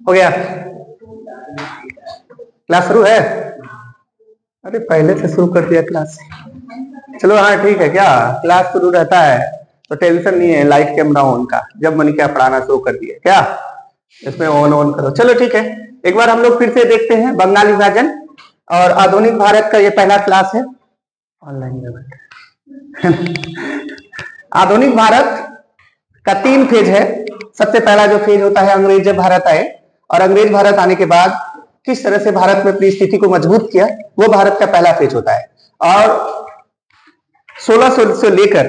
हो गया? क्लास शुरू है? अरे पहले से शुरू कर दिया क्लास। चलो हाँ ठीक है। क्या क्लास शुरू रहता है तो टेंशन नहीं है, लाइट कैमरा ऑन का। जब मन क्या पढ़ाना शुरू कर दिए क्या, इसमें ऑन करो। चलो ठीक है, एक बार हम लोग फिर से देखते हैं बंगाल विभाजन और आधुनिक भारत का ये पहला क्लास है ऑनलाइन में। आधुनिक भारत का 3 फेज है। सबसे पहला जो फेज होता है अंग्रेज भारत आए, और अंग्रेज भारत आने के बाद किस तरह से भारत में अपनी स्थिति को मजबूत किया, वो भारत का पहला फेज होता है। और 1600 से लेकर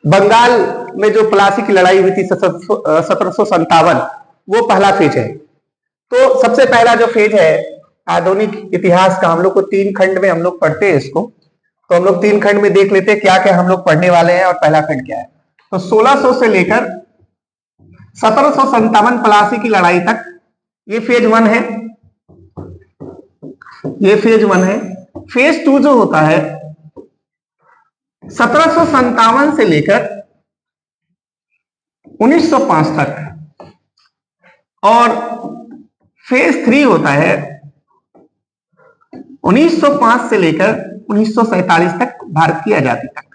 बंगाल में जो प्लासी की लड़ाई हुई थी 1757, वो पहला फेज है। तो सबसे पहला जो फेज है आधुनिक इतिहास का, हम लोग को 3 खंड में हम लोग पढ़ते हैं इसको, तो हम लोग 3 खंड में देख लेते हैं क्या क्या हम लोग पढ़ने वाले हैं और पहला खंड क्या है। तो 1600 से लेकर 1757 प्लासी की लड़ाई तक ये फेज 1 है, ये फेज 1 है। फेज 2 जो होता है 1757 से लेकर 1905 तक, और फेज 3 होता है 1905 से लेकर 1947 तक, भारत की आजादी तक।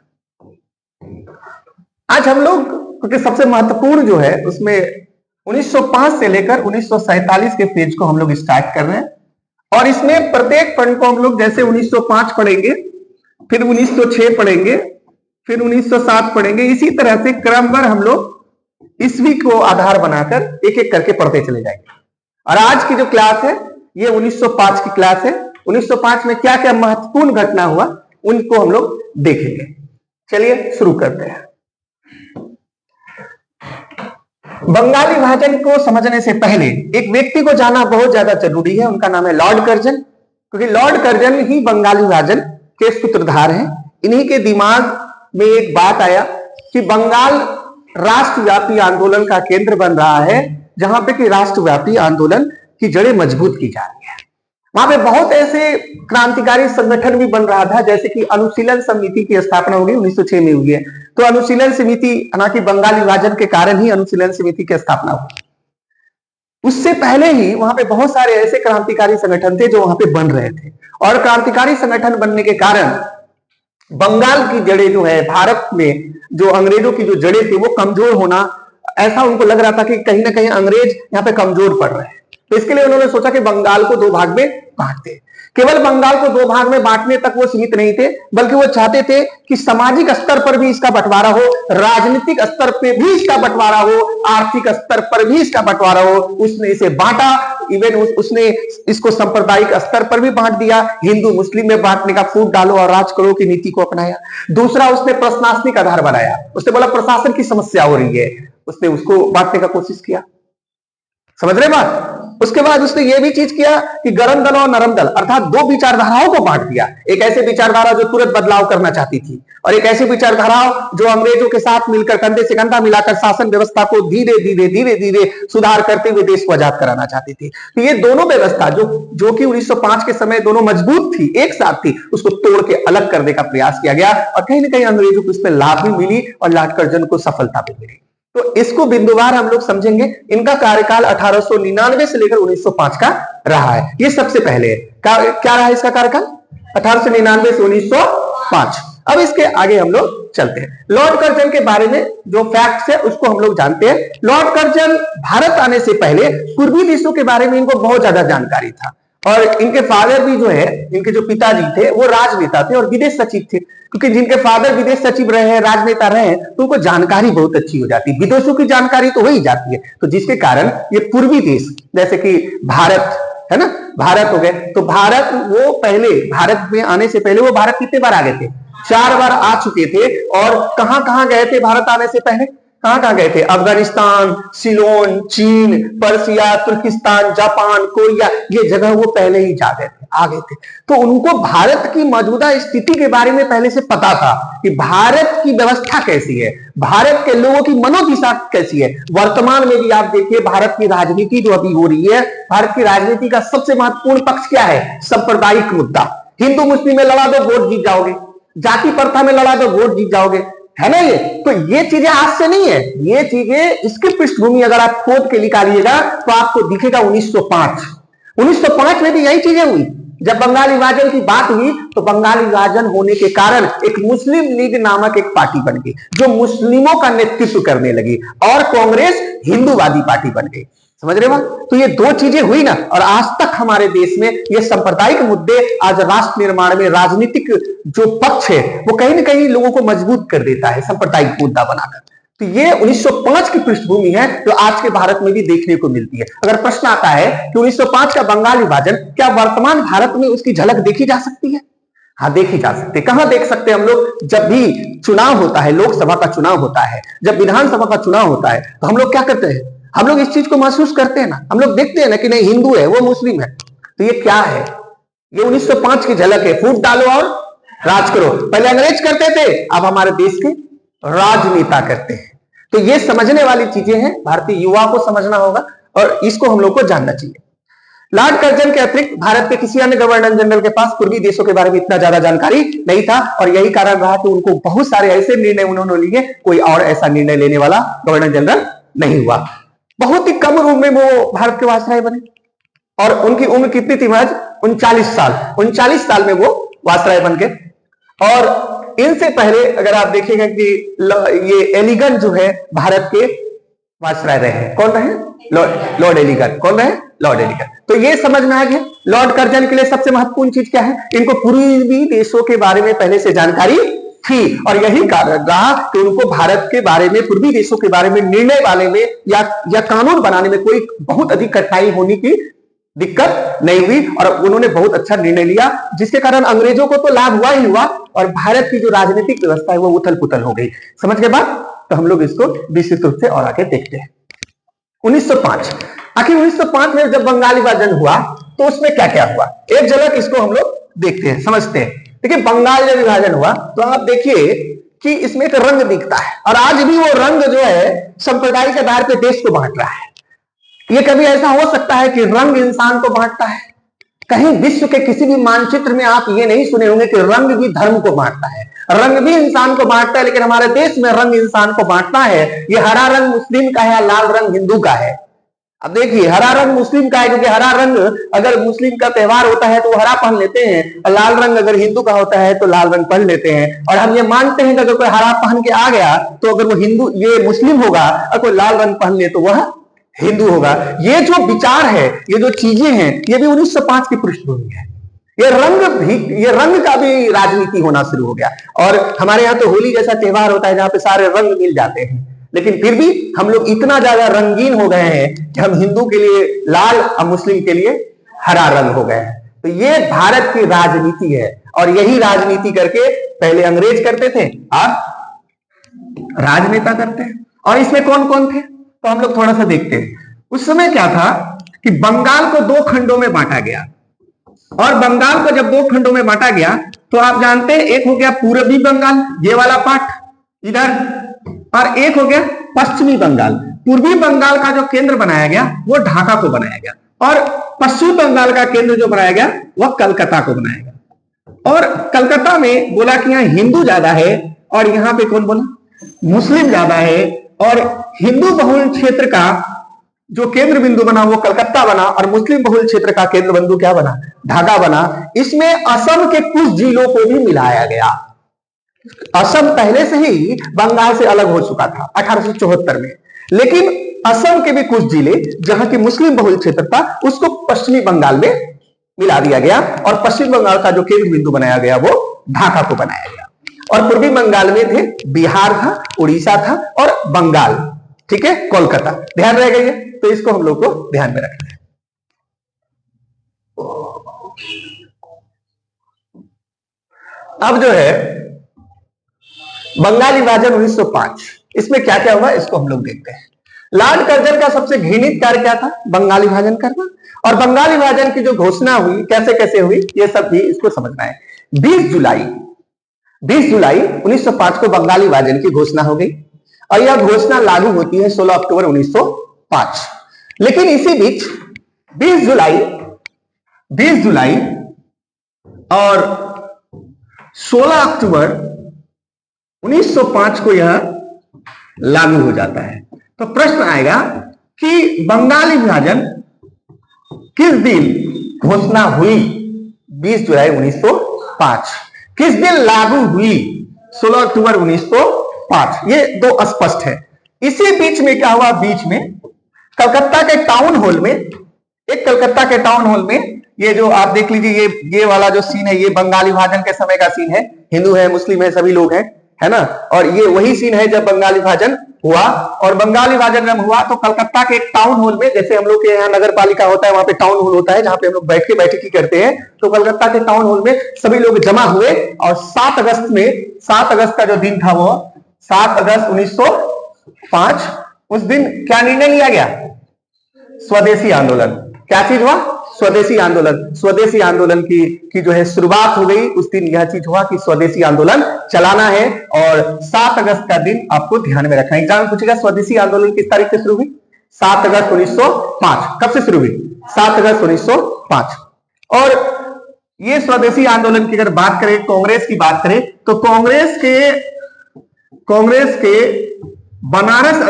आज हम लोग क्योंकि सबसे महत्वपूर्ण जो है उसमें 1905 से लेकर 1947 के फेज को हम लोग स्टार्ट कर रहे हैं, और इसमें प्रत्येक खंड को हम लोग जैसे 1905 पढ़ेंगे, फिर 1906 पढ़ेंगे, फिर 1907 पढ़ेंगे, इसी तरह से क्रमवार हम लोग ईस्वी को आधार बनाकर एक एक करके पढ़ते चले जाएंगे। और आज की जो क्लास है ये 1905 की क्लास है। 1905 में क्या क्या महत्वपूर्ण घटना हुआ उनको हम लोग देखेंगे। चलिए शुरू करते हैं। बंगाल विभाजन को समझने से पहले एक व्यक्ति को जाना बहुत ज्यादा जरूरी है, उनका नाम है लॉर्ड कर्जन, क्योंकि लॉर्ड कर्जन ही बंगाल विभाजन के सूत्रधार हैं। इन्हीं के दिमाग में एक बात आया कि बंगाल राष्ट्रव्यापी आंदोलन का केंद्र बन रहा है, जहां पे कि राष्ट्रव्यापी आंदोलन की जड़ें मजबूत की जा रही है। वहां पे बहुत ऐसे क्रांतिकारी संगठन भी बन रहा था, जैसे कि अनुशीलन समिति की स्थापना होगी 1906 में हुई है। तो अनुशीलन समिति, हालांकि बंगाल विभाजन के कारण ही अनुशीलन समिति की स्थापना हुई, उससे पहले ही वहां पे बहुत सारे ऐसे क्रांतिकारी संगठन थे जो वहां पे बन रहे थे। और क्रांतिकारी संगठन बनने के कारण बंगाल की जड़ें जो है, भारत में जो अंग्रेजों की जो जड़ें थी वो कमजोर होना, ऐसा उनको लग रहा था कि कहीं ना कहीं अंग्रेज यहाँ पे कमजोर पड़ रहे हैं। तो इसके लिए उन्होंने सोचा कि बंगाल को 2 भाग में बांट दे। केवल बंगाल को 2 भाग में बांटने तक वो सीमित नहीं थे, बल्कि वो चाहते थे कि सामाजिक स्तर पर भी इसका बंटवारा हो, राजनीतिक स्तर पर भी इसका बंटवारा हो, आर्थिक स्तर पर भी इसका बंटवारा हो। उसने इसे बांटा, इवन उसने इसको सांप्रदायिक स्तर पर भी बांट दिया। हिंदू मुस्लिम में बांटने का फूट डालो और राज करो की नीति को अपनाया। दूसरा, उसने प्रशासनिक आधार बनाया। उसने बोला प्रशासन की समस्या हो रही है, उसने उसको बांटने का कोशिश किया। समझ रहे बात? उसके बाद उसने यह भी चीज किया कि गरम दल और नरम दल, अर्थात 2 विचारधाराओं को बांट दिया। एक ऐसे विचारधारा जो तुरंत बदलाव करना चाहती थी, और एक ऐसी विचारधारा जो अंग्रेजों के साथ मिलकर कंधे से कंधा मिलाकर शासन व्यवस्था को धीरे धीरे सुधार करते हुए देश को आजाद कराना चाहती थी। तो ये दोनों व्यवस्था जो कि 1905 के समय दोनों मजबूत थी, एक साथ थी, उसको तोड़ के अलग करने का प्रयास किया गया, और कहीं ना कहीं अंग्रेजों को इसमें लाभ भी मिली और लॉर्ड कर्जन को सफलता भी मिली। तो इसको बिंदुवार हम लोग समझेंगे। इनका कार्यकाल 1899 से लेकर 1905 का रहा है। ये सबसे पहले क्या रहा इसका कार्यकाल? 1899 से 1905। अब इसके आगे हम लोग चलते हैं। लॉर्ड कर्जन के बारे में जो फैक्ट्स है उसको हम लोग जानते हैं। लॉर्ड कर्जन भारत आने से पहले पूर्वी देशों के बारे में इनको बहुत ज्यादा जानकारी था, और इनके फादर भी जो है, इनके जो पिताजी थे वो राजनेता थे और विदेश सचिव थे। क्योंकि जिनके फादर विदेश सचिव रहे हैं, राजनेता रहे हैं, तो उनको जानकारी बहुत अच्छी हो जाती है, विदेशों की जानकारी तो हो ही जाती है। तो जिसके कारण ये पूर्वी देश जैसे कि भारत है ना, भारत हो गए, तो भारत वो पहले, भारत में आने से पहले वो भारत कितने बार आ गए थे? 4 बार आ चुके थे। और कहां गए थे भारत आने से पहले? कहां गए थे? अफगानिस्तान, सिलोन, चीन, पर्सिया, तुर्किस्तान, जापान, कोरिया, ये जगह वो पहले ही जा गए थे, आ गए थे। तो उनको भारत की मौजूदा स्थिति के बारे में पहले से पता था कि भारत की व्यवस्था कैसी है, भारत के लोगों की मनोदिशा कैसी है। वर्तमान में भी आप देखिए भारत की राजनीति जो अभी हो रही है, भारत की राजनीति का सबसे महत्वपूर्ण पक्ष क्या है? सांप्रदायिक मुद्दा। हिंदू मुस्लिम में लड़ा दो वोट जीत जाओगे, जाति प्रथा में लड़ा दो वोट जीत जाओगे, है ना। ये तो ये चीजें आज से नहीं है, ये चीजें इसकी पृष्ठभूमि अगर आप खोद के निकालिएगा तो आपको दिखेगा 1905। 1905 में भी यही चीजें हुई। जब बंगाल विभाजन की बात हुई तो बंगाल विभाजन होने के कारण एक मुस्लिम लीग नामक एक पार्टी बन गई जो मुस्लिमों का नेतृत्व करने लगी, और कांग्रेस हिंदूवादी पार्टी बन गई। समझ रहे हो? तो ये दो चीजें हुई ना, और आज तक हमारे देश में ये सांप्रदायिक मुद्दे आज राष्ट्र निर्माण में राजनीतिक जो पक्ष है वो कहीं ना कहीं लोगों को मजबूत कर देता है सांप्रदायिक मुद्दा बनाकर। तो ये 1905 की पृष्ठभूमि है जो आज के भारत में भी देखने को मिलती है। अगर प्रश्न आता है कि 1905 का बंगाल विभाजन क्या वर्तमान भारत में उसकी झलक देखी जा सकती है? हाँ, देखी जा सकती है। कहां देख सकते हैं हम लोग? जब भी चुनाव होता है, लोकसभा का चुनाव होता है, जब विधानसभा का चुनाव होता है, तो हम लोग क्या करते हैं? हम लोग इस चीज को महसूस करते हैं ना, हम लोग देखते हैं ना कि नहीं हिंदू है वो मुस्लिम है। तो ये क्या है? ये 1905 की झलक है। फूट डालो और राज करो। पहले अंग्रेज करते थे, अब हमारे देश के राजनेता करते हैं। तो ये समझने वाली चीजें हैं, भारतीय युवा को समझना होगा और इसको हम लोग को जानना चाहिए। लॉर्ड कर्जन के अतिरिक्त भारत के किसी अन्य गवर्नर जनरल के पास पूर्वी देशों के बारे में इतना ज्यादा जानकारी नहीं था, और यही कारण रहा कि उनको बहुत सारे ऐसे निर्णय उन्होंने लिए, कोई और ऐसा निर्णय लेने वाला गवर्नर जनरल नहीं हुआ। बहुत ही कम उम्र में वो भारत के वायसराय बने, और उनकी उम्र कितनी थी? महज 39 साल। 39 साल में वो वायसराय बन गए। और इनसे पहले अगर आप देखेंगे कि ये एलिगन जो है भारत के वायसराय रहे हैं। कौन रहे? लॉर्ड एलिगन। कौन रहे? लॉर्ड एलिगन। तो ये समझ में आ गया लॉर्ड कर्जन के लिए सबसे महत्वपूर्ण चीज क्या है? इनको पूर्वी देशों के बारे में पहले से जानकारी थी, और यही कारण रहा कि उनको भारत के बारे में, पूर्वी देशों के बारे में निर्णय वाले में या कानून बनाने में कोई बहुत अधिक कठिनाई होने की दिक्कत नहीं हुई, और उन्होंने बहुत अच्छा निर्णय लिया, जिसके कारण अंग्रेजों को तो लाभ हुआ ही हुआ, और भारत की जो राजनीतिक व्यवस्था है वो उथल पुथल हो गई। समझ के बाद तो हम लोग इसको विस्तृत रूप से और आगे देखते हैं। 1905, आखिर 1905 में जब बंगाल विभाजन हुआ तो उसमें क्या क्या हुआ, एक झलक इसको हम लोग देखते हैं, समझते हैं। देखिए, बंगाल जब विभाजन हुआ तो आप देखिए कि इसमें एक रंग दिखता है, और आज भी वो रंग जो है सांप्रदायिक आधार पर देश को बांट रहा है। ये कभी ऐसा हो सकता है कि रंग इंसान को बांटता है? कहीं विश्व के किसी भी मानचित्र में आप ये नहीं सुने होंगे कि रंग भी धर्म को बांटता है, रंग भी इंसान को बांटता है। लेकिन हमारे देश में रंग इंसान को बांटता है। ये हरा रंग मुस्लिम का है, लाल रंग हिंदू का है। अब देखिए, हरा रंग मुस्लिम का है क्योंकि हरा रंग अगर मुस्लिम का त्योहार होता है तो वो हरा पहन लेते हैं, और लाल रंग अगर हिंदू का होता है तो लाल रंग पहन लेते हैं। और हम ये मानते हैं कि अगर कोई हरा पहन के आ गया तो अगर वो हिंदू, ये मुस्लिम होगा, और कोई लाल रंग पहन ले तो वह हिंदू होगा। ये जो विचार है, ये जो चीजें हैं, ये भी 1905 की पृष्ठभूमि है। ये रंग का भी राजनीति होना शुरू हो गया। और हमारे यहाँ तो होली जैसा त्योहार होता है जहां पे सारे रंग मिल जाते हैं, लेकिन फिर भी हम लोग इतना ज्यादा रंगीन हो गए हैं कि हम हिंदू के लिए लाल और मुस्लिम के लिए हरा रंग हो गए हैं। तो ये भारत की राजनीति है, और यही राजनीति करके पहले अंग्रेज करते थे, अब राजनेता करते हैं। और इसमें कौन कौन थे तो हम लोग थोड़ा सा देखते हैं। उस समय क्या था कि बंगाल को दो खंडों में बांटा गया, और बंगाल को जब दो खंडों में बांटा गया तो आप जानते हैं, एक हो गया पूर्वी बंगाल, ये वाला पार्ट इधर, और एक हो गया पश्चिमी बंगाल। पूर्वी बंगाल का जो केंद्र बनाया गया वो ढाका को बनाया गया, और पश्चिमी बंगाल का केंद्र जो बनाया गया वह कलकत्ता को बनाया गया। और कलकत्ता में बोला कि यहाँ हिंदू ज्यादा है, और यहाँ पे कौन बोला? मुस्लिम ज्यादा है। और हिंदू बहुल क्षेत्र का जो केंद्र बिंदु बना वो कलकत्ता बना, और मुस्लिम बहुल क्षेत्र का केंद्र बिंदु क्या बना? ढाका बना। इसमें असम के कुछ जिलों को भी मिलाया गया। असम पहले से ही बंगाल से अलग हो चुका था 1874 में, लेकिन असम के भी कुछ जिले जहां की मुस्लिम बहुल क्षेत्र था उसको पश्चिमी बंगाल में मिला दिया गया, और पश्चिम बंगाल का जो केंद्र बिंदु बनाया गया वो ढाका को बनाया गया। और पूर्वी बंगाल में थे बिहार था, उड़ीसा था, और बंगाल, ठीक है, कोलकाता। ध्यान रह गई है, तो इसको हम लोग को ध्यान में रखना है। अब जो है बंगाल विभाजन 1905, इसमें क्या क्या हुआ इसको हम लोग देखते हैं। लॉर्ड कर्जन का सबसे घृणित कार्य क्या था? बंगाल विभाजन करना। और बंगाल विभाजन की जो घोषणा हुई, कैसे कैसे हुई, ये सब भी इसको समझना है। 20 जुलाई 1905 को बंगाल विभाजन की घोषणा हो गई, और यह घोषणा लागू होती है 16 अक्टूबर 1905। लेकिन इसी बीच 20 जुलाई और 16 अक्टूबर 1905 को यह लागू हो जाता है। तो प्रश्न आएगा कि बंगाली विभाजन किस दिन घोषणा हुई? 20 जुलाई 1905। किस दिन लागू हुई? 16 अक्टूबर 1905। ये दो अस्पष्ट है। इसी बीच में क्या हुआ? बीच में कलकत्ता के टाउन हॉल में, कलकत्ता के टाउन हॉल में, ये जो आप देख लीजिए, ये वाला जो सीन है, ये बंगाली विभाजन के समय का सीन है। हिंदू है, मुस्लिम है, सभी लोग हैं, है ना। और ये वही सीन है जब बंगाली विभाजन हुआ। और बंगाली विभाजन जब हुआ तो कलकत्ता के एक टाउन हॉल में, जैसे हम लोग के यहाँ नगर पालिका होता है, वहां पे टाउन हॉल होता है जहां पे हम लोग बैठ के बैठकी करते हैं। तो कलकत्ता के टाउन हॉल में सभी लोग जमा हुए और 7 अगस्त का जो दिन था वो 7 अगस्त 1905, उस दिन क्या निर्णय लिया गया? स्वदेशी आंदोलन। क्या चीज हुआ? स्वदेशी आंदोलन। स्वदेशी आंदोलन की जो है शुरुआत हो गई। उस दिन यह चीज हुआ कि स्वदेशी आंदोलन चलाना है। और 7 अगस्त का दिन आपको ध्यान में रखना है। एग्जाम में पूछेगा स्वदेशी आंदोलन किस तारीख से शुरू हुई? 7 अगस्त 1905। कब से शुरू हुई? 7 अगस्त 1905। और ये स्वदेशी आंदोलन की अगर बात करें, कांग्रेस की बात करें, तो कांग्रेस के बनारस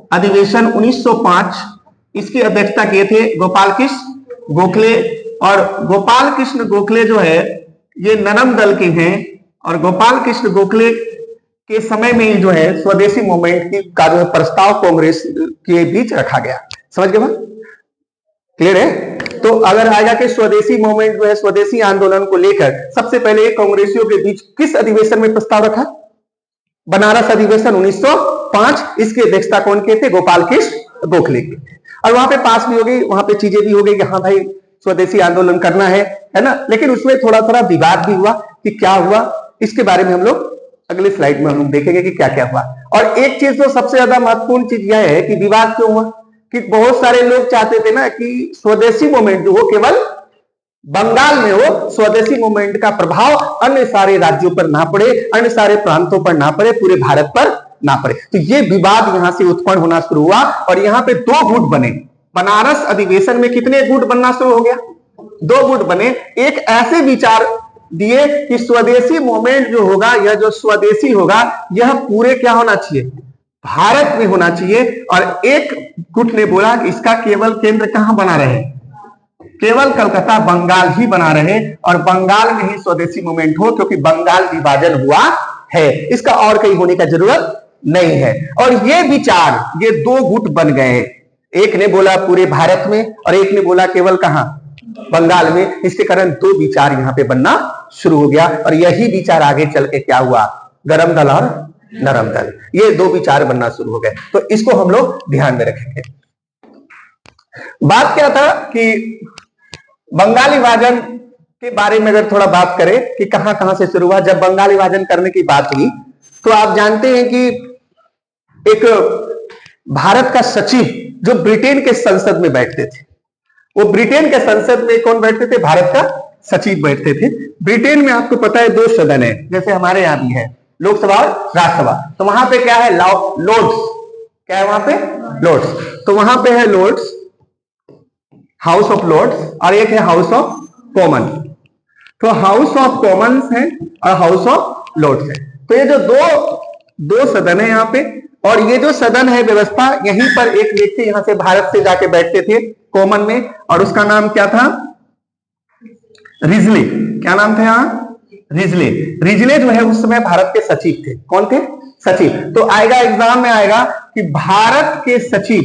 अधिवेशन 1905, इसकी अध्यक्षता किए थे गोपाल कृष्ण गोखले। और गोपाल कृष्ण गोखले जो है ये नरम दल के हैं। और गोपाल कृष्ण गोखले के समय में ही जो है स्वदेशी मूवमेंट का जो है प्रस्ताव कांग्रेस के बीच रखा गया। समझ गए बात? क्लियर है? तो अगर आएगा कि स्वदेशी मूवमेंट जो है, स्वदेशी आंदोलन को लेकर सबसे पहले कांग्रेसियों के बीच किस अधिवेशन में प्रस्ताव रखा? बनारस अधिवेशन 1905। इसकी अध्यक्षता कौन के थे? गोपाल कृष्ण गोखले के। और वहां पे पास भी हो गई, वहां पे चीजें भी हो गई कि हाँ भाई स्वदेशी आंदोलन करना है ना। लेकिन उसमें थोड़ा थोड़ा विवाद भी हुआ कि क्या हुआ, इसके बारे में हम लोग अगले स्लाइड में हम लोग देखेंगे कि क्या क्या हुआ। और एक चीज तो सबसे ज्यादा महत्वपूर्ण चीज यह है कि विवाद क्यों हुआ, कि बहुत सारे लोग चाहते थे ना कि स्वदेशी मूवमेंट जो हो केवल बंगाल में हो, स्वदेशी मूवमेंट का प्रभाव अन्य सारे राज्यों पर ना पड़े, अन्य सारे प्रांतों पर ना पड़े, पूरे भारत पर ना पड़े। तो ये विवाद यहां से उत्पन्न होना शुरू हुआ और यहां पे 2 गुट बने। बनारस अधिवेशन में कितने गुट बनना शुरू हो गया? 2 गुट बने। एक ऐसे विचार दिए कि स्वदेशी मूवमेंट जो होगा, यह जो स्वदेशी होगा, यह पूरे क्या होना चाहिए? भारत में होना चाहिए। और एक गुट ने बोला कि इसका केवल केंद्र कहां बना रहे? केवल कलकत्ता, बंगाल ही बना रहे और बंगाल में ही स्वदेशी मूवमेंट हो, क्योंकि बंगाल विभाजन हुआ है, इसका और कहीं होने का जरूरत नहीं है। और ये विचार, ये 2 गुट बन गए। एक ने बोला पूरे भारत में और एक ने बोला केवल कहां? बंगाल में। इसके कारण 2 विचार यहां पे बनना शुरू हो गया। और यही विचार आगे चल के क्या हुआ? गरम दल और नरम दल, ये 2 विचार बनना शुरू हो गए। तो इसको हम लोग ध्यान में रखेंगे। बात क्या था कि बंगाली विभाजन के बारे में अगर थोड़ा बात करें कि कहां कहां से शुरू हुआ। जब बंगाली विभाजन करने की बात हुई तो आप जानते हैं कि एक भारत का सचिव जो ब्रिटेन के संसद में बैठते थे, वो ब्रिटेन के संसद में कौन बैठते थे? भारत का सचिव बैठते थे। ब्रिटेन में आपको पता है 2 सदन है, जैसे हमारे यहां भी है, लोकसभा और राज्यसभा। तो वहां पे क्या है? लॉर्ड्स। क्या है वहां पे? लॉर्ड्स। तो वहां पे है लॉर्ड्स, हाउस ऑफ लॉर्ड्स, और एक है हाउस ऑफ कॉमन। तो हाउस ऑफ कॉमन्स है और हाउस ऑफ लॉर्ड्स है। तो ये जो दो सदन है यहाँ पे, और ये जो सदन है व्यवस्था, यहीं पर एक व्यक्ति यहां से भारत से जाके बैठते थे कॉमन में, और उसका नाम क्या था? रिजले। क्या नाम था यहाँ? रिजले। रिजले जो है उस समय भारत के सचिव थे। कौन थे? सचिव। तो आएगा एग्जाम में आएगा कि भारत के सचिव,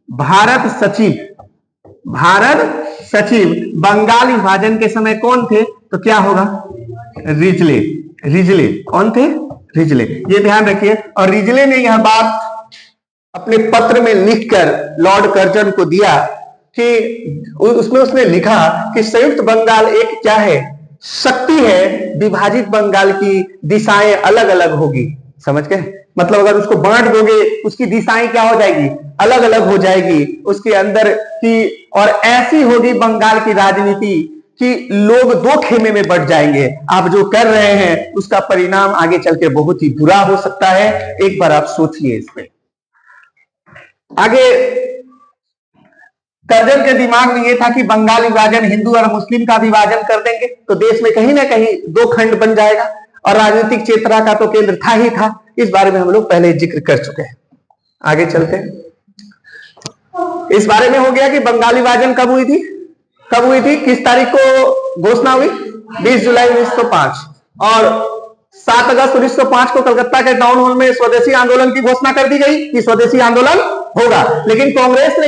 भारत सचिव बंगाल विभाजन के समय कौन थे? तो क्या होगा? रिजले। कौन थे? रिजले। ये ध्यान रखिए। और रिजले ने यह बात अपने पत्र में लिखकर लॉर्ड कर्जन को दिया कि उसमें उसने लिखा कि संयुक्त बंगाल एक क्या है? शक्ति है। विभाजित बंगाल की दिशाएं अलग अलग होगी। समझ गए? मतलब अगर उसको बांट दोगे, उसकी दिशाएं क्या हो जाएगी? अलग अलग हो जाएगी उसके अंदर की। और ऐसी होगी बंगाल की राजनीति कि लोग 2 खेमे में बट जाएंगे। आप जो कर रहे हैं उसका परिणाम आगे चल के बहुत ही बुरा हो सकता है। एक बार आप सोचिए इसमें। आगे कर्जन के दिमाग में यह था कि बंगाल विभाजन हिंदू और मुस्लिम का विभाजन कर देंगे तो देश में कहीं ना कहीं 2 खंड बन जाएगा। और राजनीतिक चेतना का तो केंद्र था ही था। इस बारे में हम लोग पहले जिक्र कर चुके हैं। आगे चलते हैं। इस बारे में हो गया कि बंगाली विभाजन कब हुई थी, किस तारीख को घोषणा हुई, 20 जुलाई 1905, और 7 अगस्त 1905 को कलकत्ता के टाउन हॉल में स्वदेशी आंदोलन की घोषणा कर दी गई कि स्वदेशी आंदोलन होगा। लेकिन कांग्रेस ने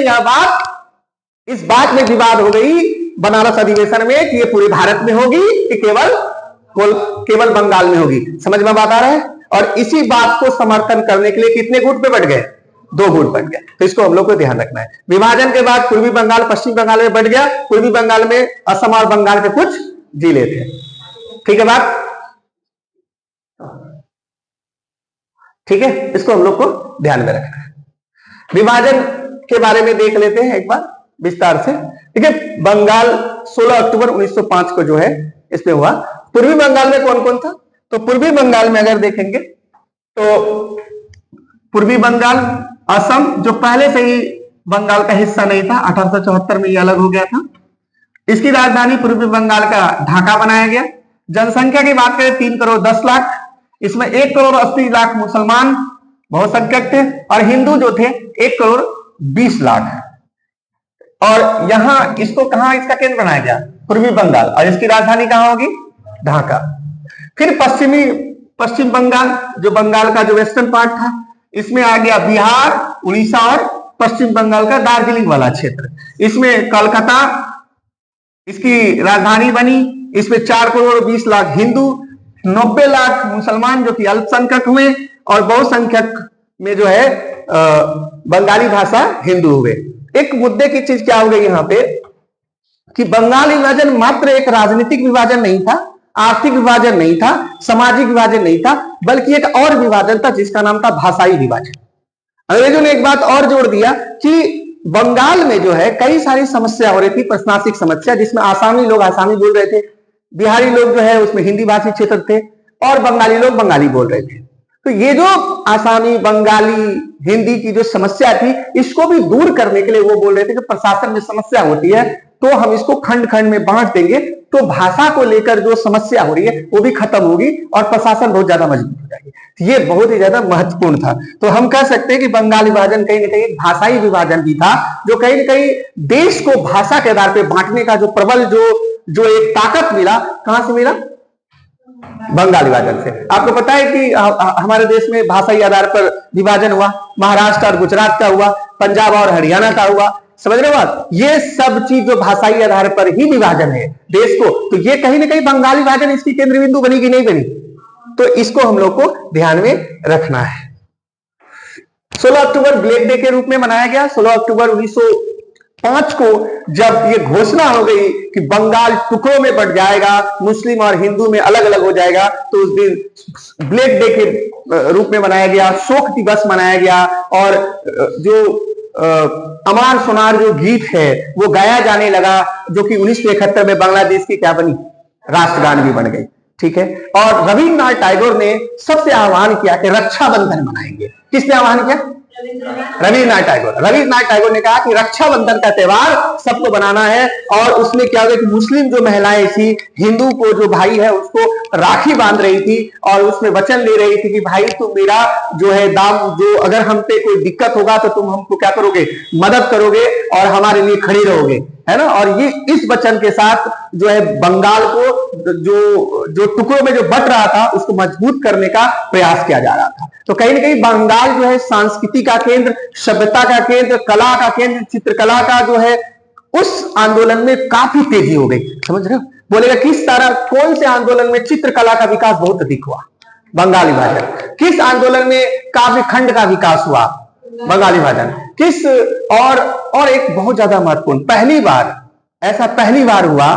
इस बात में विवाद हो गई बनारस अधिवेशन में कि ये पूरे भारत में होगी कि केवल बंगाल में होगी। समझ में बात आ रहा है? और इसी बात को समर्थन करने के लिए कितने गुट पे बट गए, 2 गुट बट गए। तो इसको हम लोग को ध्यान रखना है। विभाजन के बाद पूर्वी बंगाल पश्चिम बंगाल में बट गया। पूर्वी बंगाल में असम और बंगाल के कुछ जिले थे। ठीक है बात, ठीक है, इसको हम लोग को ध्यान में रखना है। विभाजन के बारे में देख लेते हैं एक बार विस्तार से। ठीक है, बंगाल 16 अक्टूबर 1905 को जो है इसमें हुआ। पूर्वी बंगाल में कौन कौन था? तो पूर्वी बंगाल में अगर देखेंगे तो पूर्वी बंगाल, असम जो पहले से ही बंगाल का हिस्सा नहीं था, 1874 में ये अलग हो गया था। इसकी राजधानी पूर्वी बंगाल का ढाका बनाया गया। जनसंख्या की बात करें 3 करोड़ 10 लाख, इसमें 1 करोड़ 80 लाख मुसलमान बहुसंख्यक थे और हिंदू जो थे 1 करोड़ 20 लाख। और यहां इसको कहां इसका केंद्र बनाया गया, पूर्वी बंगाल, और इसकी राजधानी कहां होगी, ढाका। फिर पश्चिम बंगाल जो बंगाल का जो वेस्टर्न पार्ट था, इसमें आ गया बिहार, उड़ीसा और पश्चिम बंगाल का दार्जिलिंग वाला क्षेत्र। इसमें कलकत्ता इसकी राजधानी बनी। इसमें 4 करोड़ 20 लाख हिंदू, 90 लाख मुसलमान जो कि अल्पसंख्यक हुए, और बहुसंख्यक में जो है बंगाली भाषा हिंदू हुए। एक मुद्दे की चीज क्या हो गई यहां पे कि बंगाल विभाजन मात्र एक राजनीतिक विभाजन नहीं था, आर्थिक विभाजन नहीं था, सामाजिक विभाजन नहीं था, बल्कि एक और विभाजन था जिसका नाम था भाषाई विभाजन। अंग्रेजों ने एक बात और जोड़ दिया कि बंगाल में जो है कई सारी समस्या हो रही थी, प्रशासनिक समस्या, जिसमें आसामी लोग आसामी बोल रहे थे, बिहारी लोग जो है उसमें हिंदी भाषी क्षेत्र थे, और बंगाली लोग बंगाली बोल रहे थे। तो ये जो आसामी, बंगाली, हिंदी की जो समस्या थी, इसको भी दूर करने के लिए वो बोल रहे थे कि प्रशासन में समस्या होती है तो हम इसको खंड खंड में बांट देंगे, तो भाषा को लेकर जो समस्या हो रही है वो भी खत्म होगी और प्रशासन बहुत ज्यादा मजबूत हो जाएगी। ये बहुत ही ज्यादा महत्वपूर्ण था। तो हम कह सकते हैं कि बंगाल विभाजन कहीं ना कहीं भाषाई विभाजन भी था, जो कहीं ना कहीं देश को भाषा के आधार पर बांटने का जो प्रबल जो एक ताकत मिला, कहां से मिला, बंगाल विभाजन से। आपको पता है कि हमारे देश में भाषाई आधार पर विभाजन हुआ, महाराष्ट्र और गुजरात का हुआ, पंजाब और हरियाणा का हुआ। समझ रहे बात? ये सब चीज जो भाषाई आधार पर ही विभाजन है देश को, तो ये कहीं ना कहीं बंगाल विभाजन इसकी केंद्र बिंदु बनी कि नहीं बनी, तो इसको हम लोग को ध्यान में रखना है। 16 अक्टूबर ब्लैक डे के रूप में मनाया गया। 16 अक्टूबर 1905 को जब ये घोषणा हो गई कि बंगाल टुकड़ों में बंट जाएगा, मुस्लिम और हिंदू में अलग अलग हो जाएगा, तो उस दिन ब्लैक डे के रूप में मनाया गया, शोक दिवस मनाया गया, और जो अमार सोनार जो गीत है वो गाया जाने लगा, जो कि 1971 में बांग्लादेश की क्या बनी, राष्ट्रगान भी बन गई। ठीक है, और रविन्द्रनाथ टैगोर ने सबसे आह्वान किया कि रक्षाबंधन मनाएंगे। किसने आह्वान किया? रविन्द्रनाथ टैगोर ने कहा कि रक्षाबंधन का त्योहार सबको बनाना है। और उसमें क्या हुआ कि मुस्लिम जो महिलाएं थी, हिंदू को जो भाई है उसको राखी बांध रही थी और उसमें वचन ले रही थी कि भाई तुम मेरा जो है दाम, जो अगर हम पे कोई दिक्कत होगा तो तुम हमको क्या करोगे, मदद करोगे और हमारे लिए खड़ी रहोगे, है ना। और ये इस वचन के साथ जो है बंगाल को जो टुकड़ों में जो बट रहा था उसको मजबूत करने का प्रयास किया जा रहा था। तो कहीं ना कहीं बंगाल जो है संस्कृति का केंद्र, सभ्यता का केंद्र, कला का केंद्र, चित्रकला का जो है, उस आंदोलन में काफी तेजी हो गई। समझ रहे हो? बोलेगा किस तरह, कौन से आंदोलन में चित्रकला का विकास बहुत अधिक हुआ, बंगाल विभाजन। किस आंदोलन में काव्य खंड का विकास हुआ, बंगाल विभाजन। किस और एक बहुत ज्यादा महत्वपूर्ण, पहली बार हुआ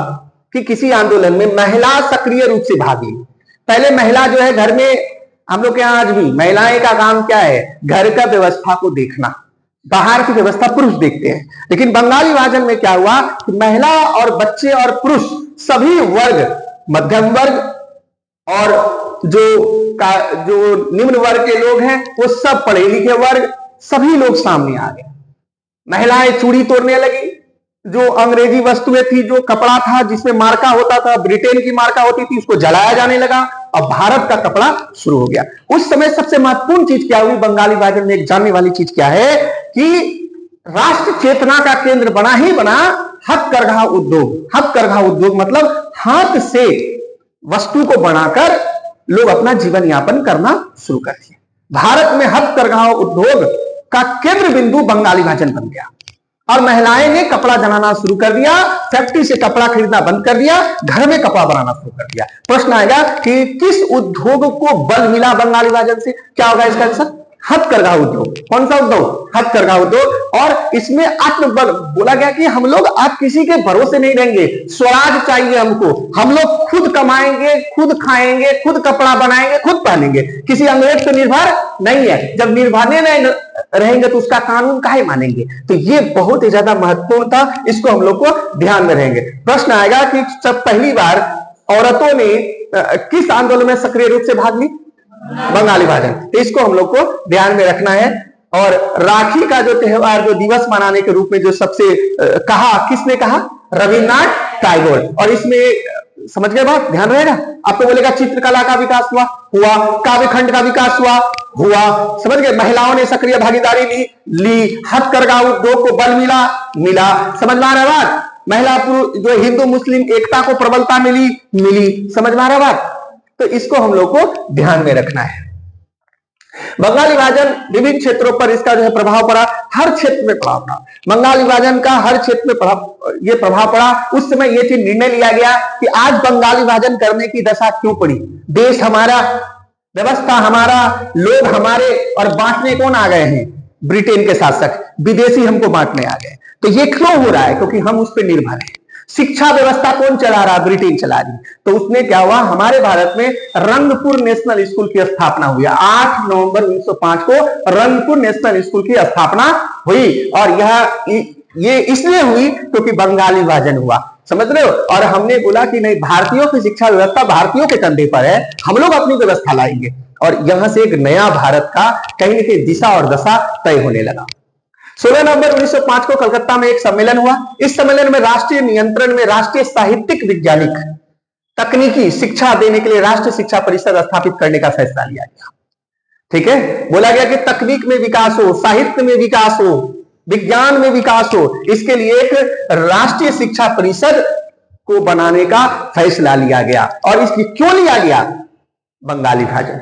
कि किसी आंदोलन में महिला सक्रिय रूप से भाग ली। पहले महिला जो है घर में, हम लोग के यहाँ आज भी महिलाएं का काम क्या है, घर का व्यवस्था को देखना, बाहर की व्यवस्था पुरुष देखते हैं। लेकिन बंगाल विभाजन में क्या हुआ कि महिला और बच्चे और पुरुष सभी वर्ग, मध्यम वर्ग और जो निम्न वर्ग के लोग हैं, वो सब पढ़े लिखे वर्ग, सभी लोग सामने आ गए। महिलाएं चूड़ी तोड़ने लगी, जो अंग्रेजी वस्तुएं थी, जो कपड़ा था जिसमें मार्का होता था, ब्रिटेन की मार्का होती थी, उसको जलाया जाने लगा। और भारत का कपड़ा शुरू हो गया। उस समय सबसे महत्वपूर्ण चीज क्या हुई बंगाली विभाजन में, एक जानने वाली चीज क्या है कि राष्ट्र चेतना का केंद्र बना ही बना हथकरघा उद्योग। हथकरघा उद्योग मतलब हाथ से वस्तु को बनाकर लोग अपना जीवन यापन करना शुरू कर दिए। भारत में हथकरघा उद्योग का केंद्र बिंदु बंगाली विभाजन बन गया और महिलाएं ने कपड़ा बनाना शुरू कर दिया, फैक्ट्री से कपड़ा खरीदना बंद कर दिया, घर में कपड़ा बनाना शुरू कर दिया। प्रश्न आएगा कि किस उद्योग को बल मिला बंगाली विभाजन से? क्या होगा इसका आंसर? हथकरघा उद्योग। कौन सा उद्योग? हथकरघा उद्योग। और इसमें आत्मबल बोला गया कि हम लोग आप किसी के भरोसे नहीं रहेंगे, स्वराज चाहिए हमको, हम लोग खुद कमाएंगे, खुद खाएंगे, खुद कपड़ा बनाएंगे, खुद पहनेंगे, किसी अंग्रेज पर निर्भर नहीं है। जब निर्भर नहीं रहेंगे तो उसका कानून काहे मानेंगे? तो ये बहुत ही ज्यादा महत्वपूर्ण था, इसको हम लोग को ध्यान में रहेंगे। प्रश्न आएगा कि जब पहली बार औरतों ने किस आंदोलन में सक्रिय रूप से भाग ली? बंगाली विभाजन। तो इसको हम लोग को ध्यान में रखना है। और राखी का जो त्योहार, जो दिवस मनाने के रूप में जो सबसे कहा, किसने कहा? रविन्द्रनाथ टैगोर। और इसमें समझ गए बात, ध्यान रहेगा। आपको बोलेगा चित्रकला का विकास हुआ, काव्यखंड का विकास हुआ, समझ गए। महिलाओं ने सक्रिय भागीदारी ली, हथकरघा उद्योग को बल मिला, समझ में आ रहा बात। महिला पुरुष जो हिंदू मुस्लिम एकता को प्रबलता मिली, समझ में आ रहा बात। तो इसको हम लोग को ध्यान में रखना है। बंगाली विभाजन विभिन्न क्षेत्रों पर इसका जो है प्रभाव पड़ा, हर क्षेत्र में प्रभाव पड़ा। बंगाली विभाजन का हर क्षेत्र में प्रभाव पड़ा। उस समय यह चीज निर्णय लिया गया कि आज बंगाली विभाजन करने की दशा क्यों पड़ी? देश हमारा, व्यवस्था हमारा, लोग हमारे, और बांटने कौन आ गए हैं? ब्रिटेन के शासक, विदेशी हमको बांटने आ गए। तो ये क्यों हो रहा है? क्योंकि हम उस पर निर्भर हैं। शिक्षा व्यवस्था कौन चला रहा? ब्रिटेन चला रही। तो उसने क्या हुआ, हमारे भारत में रंगपुर नेशनल स्कूल की स्थापना हुई। 8 नवंबर 1905 को रंगपुर नेशनल स्कूल की स्थापना हुई। और ये इसलिए हुई क्योंकि बंगाली विभाजन हुआ, समझ रहे हो। और हमने बोला कि नहीं, भारतीयों की शिक्षा व्यवस्था भारतीयों के कंधे पर है, हम लोग अपनी व्यवस्था लाएंगे। और यहां से एक नया भारत का कहीं न कहीं दिशा और दशा तय होने लगा। 16 नवंबर 1905 को कलकत्ता में एक सम्मेलन हुआ। इस सम्मेलन में राष्ट्रीय नियंत्रण में राष्ट्रीय साहित्यिक वैज्ञानिक तकनीकी शिक्षा देने के लिए राष्ट्रीय शिक्षा परिषद स्थापित करने का फैसला लिया गया। ठीक है, बोला गया कि तकनीक में विकास हो, साहित्य में विकास हो, विज्ञान में विकास हो, इसके लिए एक राष्ट्रीय शिक्षा परिषद को बनाने का फैसला लिया गया। और इसकी क्यों लिया गया? बंगाली विभाजन,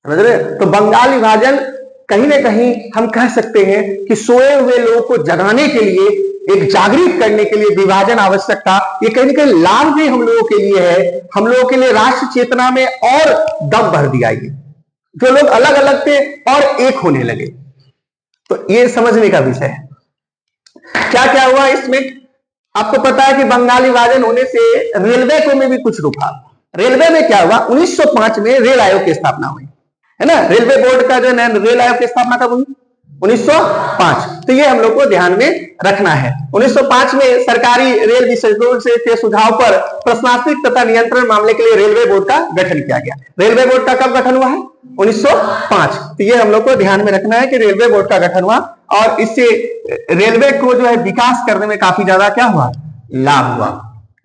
समझ रहे। तो बंगाली विभाजन कहीं ना कहीं हम कह सकते हैं कि सोए हुए लोगों को जगाने के लिए, एक जागृत करने के लिए विभाजन आवश्यक था। ये कहीं ना कहीं लाभ भी हम लोगों के लिए है, हम लोगों के लिए राष्ट्र चेतना में और दम भर दिया। ये जो लोग अलग अलग थे और एक होने लगे, तो ये समझने का विषय है। क्या क्या हुआ इसमें? आपको पता है कि बंगाली विभाजन होने से रेलवे को में भी कुछ रुका। रेलवे में क्या हुआ? 1905 में रेल आयोग की स्थापना हुई, है ना। रेलवे बोर्ड का जो रेल आयोग की स्थापना कब हुई? 1905। तो ये हम लोग को ध्यान में रखना है। 1905 में सरकारी रेल विशेषज्ञों से के सुझाव पर प्रशासनिक तथा नियंत्रण मामले के लिए रेलवे बोर्ड का गठन किया गया। रेलवे बोर्ड का कब गठन हुआ है? 1905। तो ये हम लोग को ध्यान में रखना है कि रेलवे बोर्ड का गठन हुआ और इससे रेलवे को जो है विकास करने में काफी ज्यादा क्या हुआ? लाभ हुआ।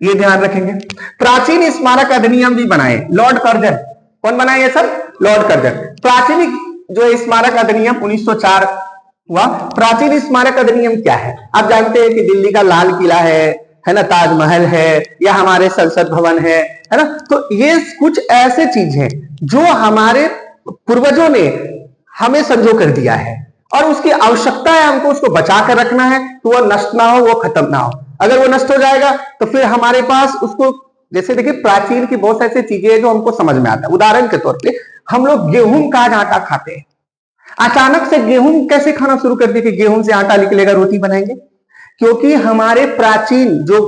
ये ध्यान रखेंगे। प्राचीन स्मारक अधिनियम भी बनाए लॉर्ड कर्जन। कौन बनाए ये सर? Lord Curzon. प्राचीन जो स्मारक अधिनियम 1904 हुआ। प्राचीन स्मारक अधिनियम क्या है? आप जानते हैं कि दिल्ली का लाल किला है ना, ताजमहल है, या हमारे संसद भवन है ना। तो ये कुछ ऐसे चीज हैं जो हमारे पूर्वजों ने हमें संजो कर दिया है और उसकी आवश्यकता है, हमको उसको बचा कर रखना है, तो वो नष्ट ना हो, वो खत्म ना हो। अगर वो नष्ट हो जाएगा तो फिर हमारे पास उसको, जैसे देखिए प्राचीन की बहुत ऐसी चीजें हैं जो हमको समझ में आता है। उदाहरण के तौर पे हम लोग गेहूं का आटा खाते हैं। अचानक से गेहूं कैसे खाना शुरू कर दिया कि गेहूं से आटा निकलेगा, रोटी बनाएंगे? क्योंकि हमारे प्राचीन जो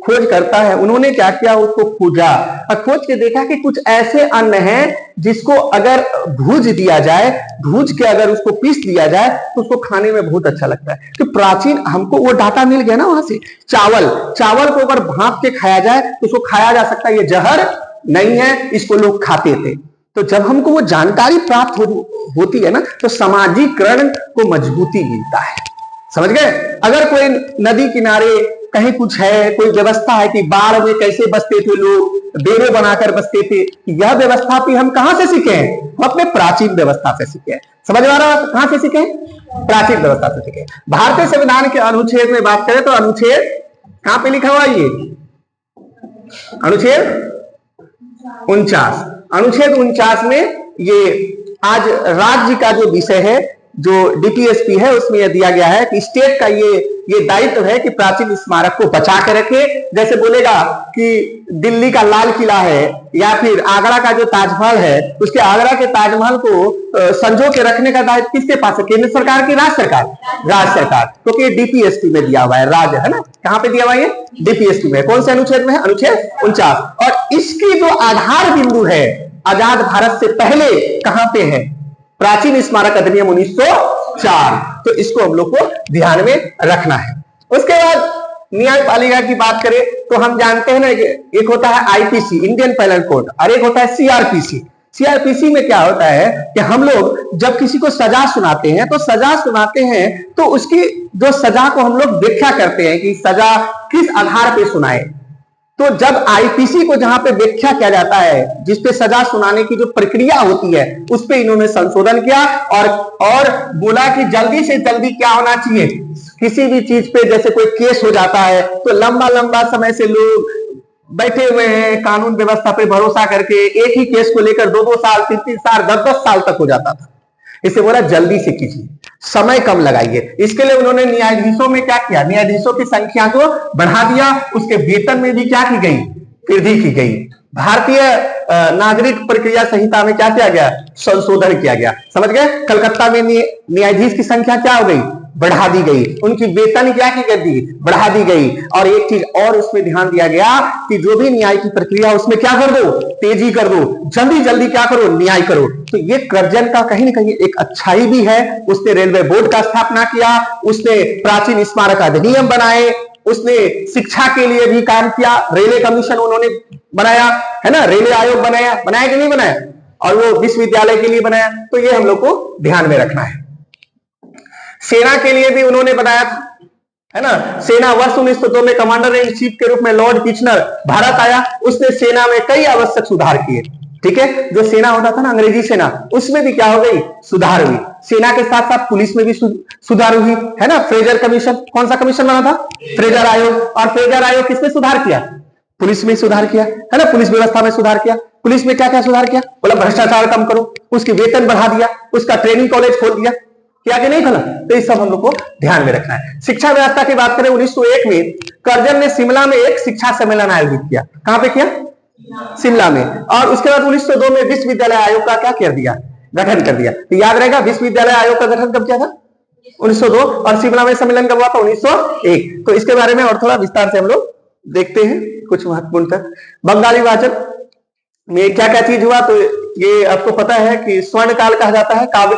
खोज करता है उन्होंने क्या किया, उसको खोजा और खोज के देखा कि कुछ ऐसे अन्न हैं जिसको अगर भूज दिया जाए, भूज के अगर उसको पीस दिया जाए तो उसको खाने में बहुत अच्छा लगता है। तो प्राचीन हमको वो डाटा मिल गया ना वहां से। चावल को अगर भाप के खाया जाए तो उसको खाया जा सकता है, ये जहर नहीं है, इसको लोग खाते थे। तो जब हमको वो जानकारी प्राप्त होती है ना, तो सामाजिकरण को मजबूती मिलता है, समझ गए। अगर कोई नदी किनारे कहीं कुछ है, कोई व्यवस्था है कि बाढ़ में कैसे बचते थे लोग, डेरे बनाकर बचते थे, यह व्यवस्था भी हम कहां से सीखे हैं? हम अपने प्राचीन व्यवस्था से सीखे हैं। समझ में आ रहा है? कहां से सीखे? प्राचीन व्यवस्था से सीखे। भारतीय संविधान के अनुच्छेद में बात करें तो अनुच्छेद कहां पे लिखा हुआ ये? अनुच्छेद 49। अनुच्छेद 49 में ये आज राज्य का जो विषय है, जो डीपीएसपी है, उसमें यह दिया गया है कि स्टेट का ये दायित्व है कि प्राचीन स्मारक को बचा के रखे। जैसे बोलेगा कि दिल्ली का लाल किला है या फिर आगरा का जो ताजमहल है, उसके आगरा के ताजमहल को संजो के रखने का दायित्व किसके पास है? केंद्र सरकार की? राज्य सरकार? राज्य सरकार। क्योंकि ये डीपीएसपी में दिया हुआ है, राज्य है ना। कहां पे दिया हुआ है? डीपीएसपी में। कौन से अनुच्छेद में है? अनुच्छेद 49। और इसकी जो आधार बिंदु है आजाद भारत से पहले कहां पे है? प्राचीन स्मारक अधिनियम 1904। तो इसको हम लोग को ध्यान में रखना है। उसके बाद न्यायपालिका की बात करें तो हम जानते हैं ना, एक होता है आईपीसी, इंडियन पेनल कोड, और एक होता है सीआरपीसी। सीआरपीसी में क्या होता है कि हम लोग जब किसी को सजा सुनाते हैं तो सजा सुनाते हैं तो उसकी जो सजा को हम लोग व्याख्या करते हैं कि सजा किस आधार पर सुनाए। तो जब आईपीसी को जहां पे व्याख्या किया जाता है, जिसपे सजा सुनाने की जो प्रक्रिया होती है, उस पे इन्होंने संशोधन किया और बोला कि जल्दी से जल्दी क्या होना चाहिए, किसी भी चीज पे जैसे कोई केस हो जाता है तो लंबा लंबा समय से लोग बैठे हुए हैं कानून व्यवस्था पे भरोसा करके, एक ही केस को लेकर 2-2 साल, 3-3 साल, 10-10 साल तक हो जाता था। इसे बोला जल्दी से कीजिए, समय कम लगाइए। इसके लिए उन्होंने न्यायाधीशों में क्या किया? न्यायाधीशों की संख्या को बढ़ा दिया। उसके वेतन में भी क्या की गई? वृद्धि की गई। भारतीय नागरिक प्रक्रिया संहिता में क्या किया गया? संशोधन किया गया। समझ गए? कलकत्ता में न्यायाधीश की संख्या क्या हो गई? बढ़ा दी गई। उनकी वेतन क्या की कर दी? बढ़ा दी गई। और एक चीज और उसमें ध्यान दिया गया कि जो भी न्याय की प्रक्रिया उसमें क्या कर दो? तेजी कर दो, जल्दी जल्दी क्या करो? न्याय करो। तो ये कर्जन का कहीं ना कहीं एक अच्छाई भी है। उसने रेलवे बोर्ड का स्थापना किया, उसने प्राचीन स्मारक अधिनियम बनाए, उसने शिक्षा के लिए भी काम किया, रेलवे कमीशन उन्होंने बनाया, है ना, रेलवे आयोग बनाया कि नहीं बनाया, और वो विश्वविद्यालय के लिए बनाया। तो ये हम लोग को ध्यान में रखना है। सेना के लिए भी उन्होंने बनाया था, है ना। सेना वर्ष 1902 में कमांडर इन चीफ के रूप में लॉर्ड किचनर भारत आया। उसने सेना में कई आवश्यक सुधार किए। ठीक है, जो सेना होता था ना अंग्रेजी सेना, उसमें भी क्या हो गई? सुधार हुई। सेना के साथ साथ पुलिस में भी सुधार हुई, है ना। फ्रेजर कमीशन, कौन सा कमीशन बना था? फ्रेजर आयोग। और फ्रेजर आयोग किसने सुधार किया? पुलिस में सुधार किया, है ना, पुलिस व्यवस्था में सुधार किया। पुलिस में क्या क्या सुधार किया? बोला भ्रष्टाचार कम करो, उसकी वेतन बढ़ा दिया, उसका ट्रेनिंग कॉलेज खोल दिया, क्या कि नहीं खोला? तो इस सब हम लोग को ध्यान में रखना है। शिक्षा व्यवस्था की बात करें 1901 में कर्जन ने शिमला में एक शिक्षा सम्मेलन आयोजित किया। कहां पे किया? शिमला में। और उसके बाद 1902 में विश्वविद्यालय आयोग का क्या कर दिया? गठन कर दिया। तो याद रहेगा विश्वविद्यालय आयोग का गठन कब किया था? 1902। और शिमला में सम्मेलन कब हुआ था? 1901। तो इसके बारे में और थोड़ा विस्तार से हम लोग देखते हैं कुछ महत्वपूर्ण तक। बंगाली विभाजन में क्या क्या चीज हुआ? तो ये आपको पता है कि स्वर्ण काल कहा जाता है। काव्य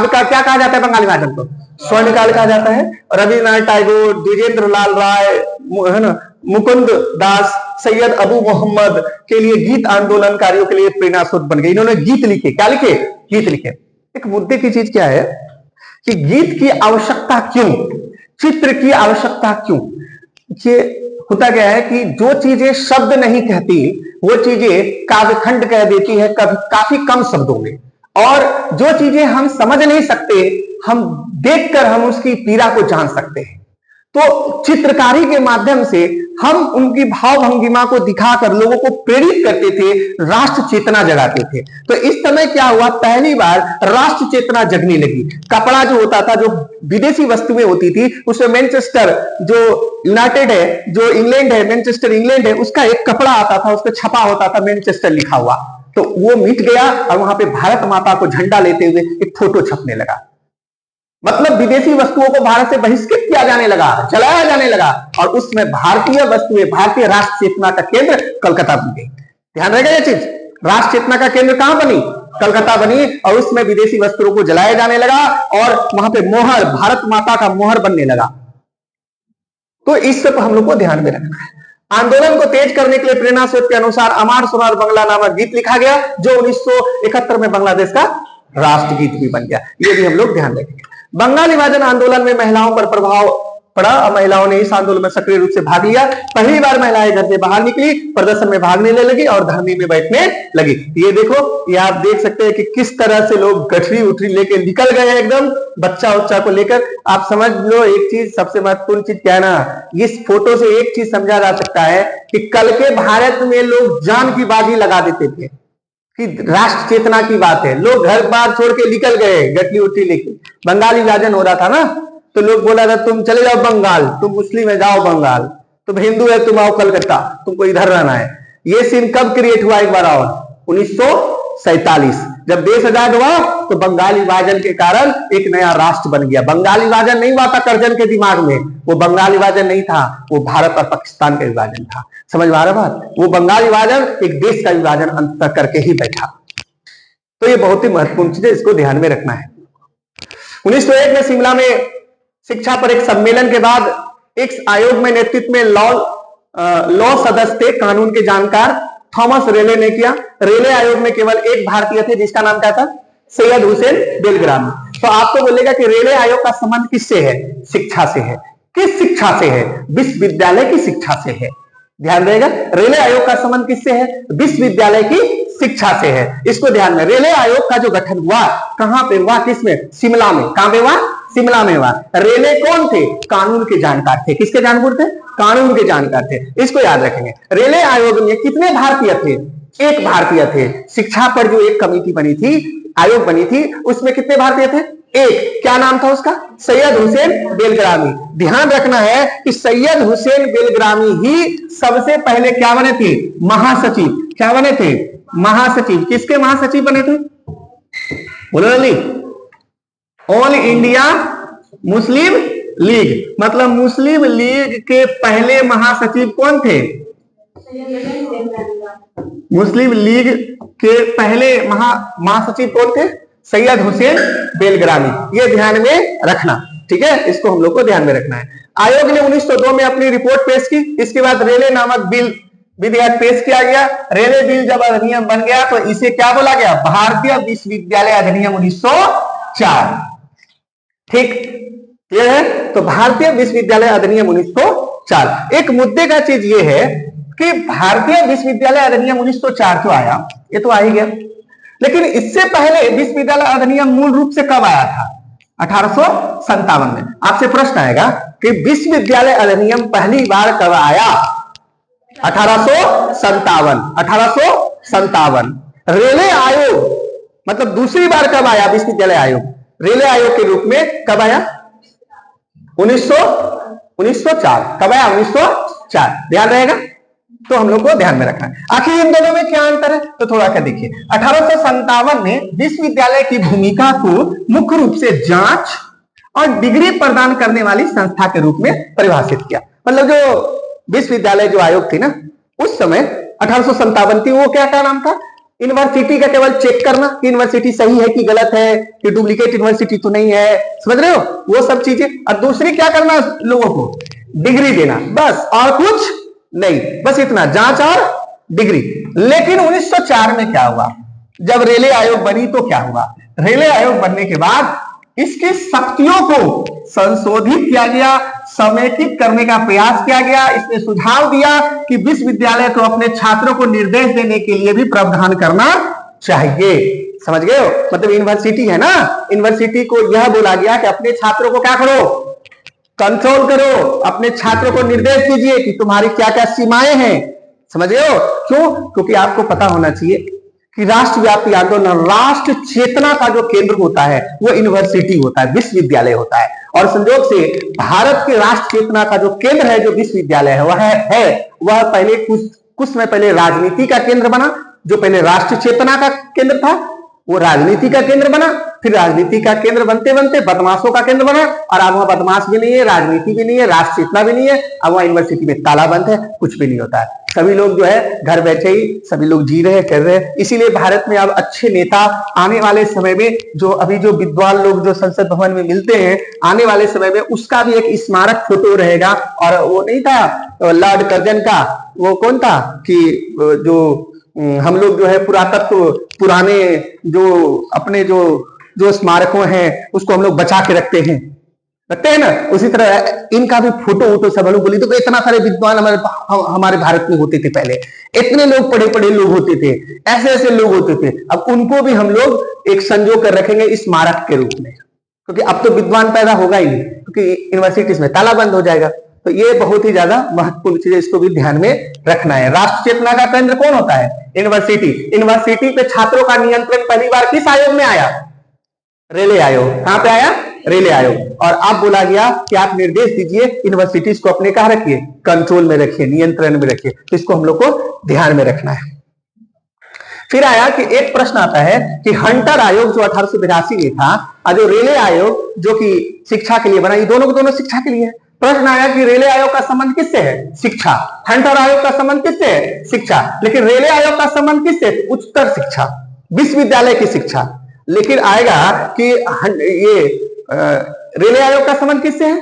का क्या कहा जाता है? बंगाली विभाजन को स्वर्ण काल कहा जाता है। रविन्द्रनाथ टैगोर, द्विजेंद्र लाल राय, है ना, मुकुंद दास, सैयद अबू मोहम्मद के लिए गीत आंदोलनकारियों के लिए प्रेरणा स्रोत बन गए। इन्होंने गीत लिखे। क्या लिखे? गीत लिखे। एक मुद्दे की चीज क्या है कि गीत की आवश्यकता क्यों, चित्र की आवश्यकता क्यों? ये होता क्या है कि जो चीजें शब्द नहीं कहती वो चीजें काव्यखंड कह देती है काफी कम शब्दों में। और जो चीजें हम समझ नहीं सकते, हम देखकर हम उसकी पीड़ा को जान सकते हैं। तो चित्रकारी के माध्यम से हम उनकी भाव भंगिमा को दिखाकर लोगों को प्रेरित करते थे, राष्ट्र चेतना जगाते थे। तो इस समय क्या हुआ? पहली बार राष्ट्र चेतना जगने लगी। कपड़ा जो होता था, जो विदेशी वस्तुएं होती थी, उसमें मैनचेस्टर जो यूनाइटेड है, जो इंग्लैंड है, मैनचेस्टर इंग्लैंड है, उसका एक कपड़ा आता था, उस पर छपा होता था मैनचेस्टर लिखा हुआ। तो वो मिट गया और वहां पे भारत माता को झंडा लेते हुए एक फोटो छपने लगा। मतलब विदेशी वस्तुओं को भारत से बहिष्कृत किया जाने लगा, जलाया जाने लगा, और उसमें भारतीय वस्तुएं, भारतीय राष्ट्र चेतना का केंद्र कलकत्ता बन गई। ध्यान रखेगा ये चीज, राष्ट्र चेतना का केंद्र कहां बनी? कलकत्ता बनी। और उसमें विदेशी वस्त्रों को जलाया जाने लगा और वहां पे मोहर, भारत माता का मोहर बनने लगा। तो इस सब हम लोग को ध्यान में रखना है। आंदोलन को तेज करने के लिए प्रेरणा स्रोत के अनुसार अमार सोनार बंगला नामक गीत लिखा गया, जो 1971 में बांग्लादेश का राष्ट्रगीत भी बन गया। ये भी हम लोग ध्यान रखेंगे। बंगाल विभाजन आंदोलन में महिलाओं पर प्रभाव पड़ा और महिलाओं ने इस आंदोलन में सक्रिय रूप से भाग लिया। पहली बार महिलाएं घर से बाहर निकली, प्रदर्शन में भाग लेने लगी और धरने में बैठने लगी। ये देखो, ये आप देख सकते हैं कि किस तरह से लोग गठरी उठरी लेके निकल गए हैं, एकदम बच्चा उच्चा को लेकर। आप समझ लो एक चीज, सबसे महत्वपूर्ण चीज क्या है ना, इस फोटो से एक चीज समझा जा सकता है कि कल के भारत में लोग जान की बाजी लगा देते थे कि राष्ट्र चेतना की बात है। लोग घर बार छोड़ के निकल गए गठरी उठरी लेके। बंगाली विभाजन हो रहा था ना, तो लोग बोला था तुम चले जाओ बंगाल, तुम मुस्लिम है जाओ बंगाल, तुम हिंदू है तुम आओ कलकत्ता, तुमको इधर रहना है। ये सीन कब क्रिएट हुआ एक बार और, 1947 जब देश आजाद हुआ तो बंगाली विभाजन के कारण एक नया राष्ट्र बन गया। बंगाली विभाजन नहीं हुआ था करजन के दिमाग में, वो बंगाली विभाजन नहीं था, वो भारत और पाकिस्तान का विभाजन था। समझ में आ रहा बात? वो बंगाली विभाजन एक देश का विभाजन अंत तक करके ही बैठा। तो ये बहुत ही महत्वपूर्ण चीज है, इसको ध्यान में रखना है। 1901 में शिमला में शिक्षा पर एक सम्मेलन के बाद एक आयोग में नेतृत्व में लॉ सदस्य थे, कानून के जानकार थॉमस रेले ने किया। रेले आयोग में केवल एक भारतीय थे जिसका नाम क्या था, सैयद हुसैन बेलग्रामी। तो आपको बोलेगा कि रेले आयोग का संबंध किससे है, शिक्षा से है। किस शिक्षा से है, विश्वविद्यालय की शिक्षा से है। ध्यान रहेगा, रेले आयोग का संबंध किससे है, विश्वविद्यालय की शिक्षा से है। इसको ध्यान में, रेले आयोग का जो गठन हुआ कहां पे हुआ, किसमें, शिमला में। कहां पे हुआ, शिमला में हुआ। रेले कौन थे, कानून के जानकार थे। किसके जानकार थे, कानून के जानकार थे। इसको याद रखेंगे। रेले आयोग में कितने भारतीय थे, एक भारतीय थे। शिक्षा पर जो एक कमेटी बनी थी, आयोग बनी थी, उसमें कितने भारतीय थे, एक। क्या नाम था उसका, सैयद हुसैन बेलग्रामी। ध्यान रखना है कि सैयद हुसैन बेलग्रामी ही सबसे पहले क्या बने थे, महासचिव। क्या बने थे, महासचिव। किसके महासचिव बने थे, बोलो जल्दी। ऑल इंडिया मुस्लिम लीग, मतलब मुस्लिम लीग के पहले महासचिव कौन थे, मुस्लिम लीग के पहले महासचिव कौन थे, सैयद हुसैन बेलग्रामी। ये ध्यान में रखना, ठीक है, इसको हम लोग को ध्यान में रखना है। आयोग ने 1902 में अपनी रिपोर्ट पेश की। इसके बाद रेले नामक बिल विधेयक पेश किया गया। रेले बिल जब अधिनियम बन गया तो इसे क्या बोला गया, भारतीय विश्वविद्यालय अधिनियम 1904। ठीक, क्लियर है। तो भारतीय विश्वविद्यालय अधिनियम 1904। एक मुद्दे का चीज ये है कि भारतीय विश्वविद्यालय अधिनियम 1904 जो आया, ये तो आ ही गया, लेकिन इससे पहले विश्वविद्यालय अधिनियम मूल रूप से कब आया था, 1857 में। आपसे प्रश्न आएगा कि विश्वविद्यालय अधिनियम पहली बार कब आया, 1857। रेले आयोग मतलब दूसरी बार कब आया विश्वविद्यालय आयोग, रेले आयोग के रूप में कब आया, 1904। कब आया, 1904। ध्यान रहेगा, तो हम लोग को ध्यान में रखना है। आखिर इन दोनों में क्या अंतर है, तो थोड़ा क्या देखिए। 1857 ने विश्वविद्यालय की भूमिका को मुख्य रूप से जांच और डिग्री प्रदान करने वाली संस्था के रूप में परिभाषित किया। मतलब जो विश्वविद्यालय जो आयोग थी ना उस समय 1857 थी, वो क्या नाम था, यूनिवर्सिटी का केवल चेक करना कि यूनिवर्सिटी सही है कि गलत है, कि डुप्लीकेट यूनिवर्सिटी तो नहीं है, समझ रहे हो, वो सब चीजें। और दूसरी क्या करना, लोगों को डिग्री देना, बस और कुछ नहीं, बस इतना, जांच और डिग्री। लेकिन 1904 में क्या हुआ, जब रेले आयोग बनी तो क्या हुआ, रेले आयोग बनने के बाद इसकी शक्तियों को संशोधित किया गया, समेकित करने का प्रयास किया गया। इसने सुझाव दिया कि विश्वविद्यालय को अपने छात्रों को निर्देश देने के लिए भी प्रावधान करना चाहिए। समझ गए हो, मतलब यूनिवर्सिटी है ना, यूनिवर्सिटी को यह बोला गया कि अपने छात्रों को क्या करो, कंट्रोल करो, अपने छात्रों को निर्देश दीजिए कि तुम्हारी क्या क्या सीमाएं हैं। समझ गए हो, क्यों, क्योंकि आपको पता होना चाहिए कि राष्ट्रव्यापी आंदोलन, राष्ट्र चेतना का जो केंद्र होता है वो यूनिवर्सिटी होता है, विश्वविद्यालय होता है। और संयोग से भारत के राष्ट्र चेतना का जो केंद्र है, जो विश्वविद्यालय है, वह पहले कुछ समय पहले राजनीति का केंद्र बना। जो पहले राष्ट्र चेतना का केंद्र था वो राजनीति का केंद्र बना, फिर राजनीति का केंद्र बनते बनते बदमाशों का केंद्र बना, और अब वहां बदमाश भी नहीं है, राजनीति भी नहीं है, राष्ट्र चेतना भी नहीं है, अब वहां यूनिवर्सिटी में ताला बंद है, कुछ भी नहीं होता है। सभी लोग जो है घर बैठे ही सभी लोग जी रहे हैं, कर रहे हैं। इसीलिए भारत में अब अच्छे नेता आने वाले समय में, जो अभी जो विद्वान लोग जो संसद भवन में मिलते हैं, आने वाले समय में उसका भी एक स्मारक फोटो रहेगा। और वो नहीं था लॉर्ड कर्जन का, वो कौन था कि जो हम लोग जो है पुरातत्व, पुराने जो अपने जो स्मारकों हैं उसको हम लोग बचा के रखते हैं, लगते हैं ना। उसी तरह इनका भी फोटो वोटो सब लोग बोली तो इतना सारे विद्वान हमारे भारत में होते थे पहले, इतने लोग पढ़े पढ़े लोग होते थे, ऐसे ऐसे लोग होते थे। अब उनको भी हम लोग एक संजो कर रखेंगे स्मारक के रूप में, क्योंकि अब तो विद्वान पैदा होगा ही नहीं, क्योंकि यूनिवर्सिटीज में ताला बंद हो जाएगा। तो ये बहुत ही ज्यादा महत्वपूर्ण चीज है, इसको भी ध्यान में रखना है। राष्ट्र चेतना का केंद्र कौन होता है? यूनिवर्सिटी। यूनिवर्सिटी पे छात्रों का नियंत्रण पहली बार किस आयोग में आया? रेले आयोग। कहां पे आया? रेले आयोग। और अब बोला गया कि आप निर्देश दीजिए यूनिवर्सिटीज को अपने कहा रखिए, कंट्रोल में रखिए, नियंत्रण में रखिए। तो इसको हम लोग को ध्यान में रखना है। फिर आया कि एक प्रश्न आता है कि हंटर आयोग जो 1882 में था और जो रेले आयोग जो कि शिक्षा के लिए बना, ये दोनों के दोनों शिक्षा के लिए है। प्रश्न आया कि रेले आयोग का संबंध किससे है? शिक्षा। हंटर आयोग का संबंध किससे है? शिक्षा। लेकिन रेले आयोग का संबंध किससे? उच्चतर शिक्षा, विश्वविद्यालय की शिक्षा। लेकिन आएगा कि ये रेले आयोग का संबंध किससे है?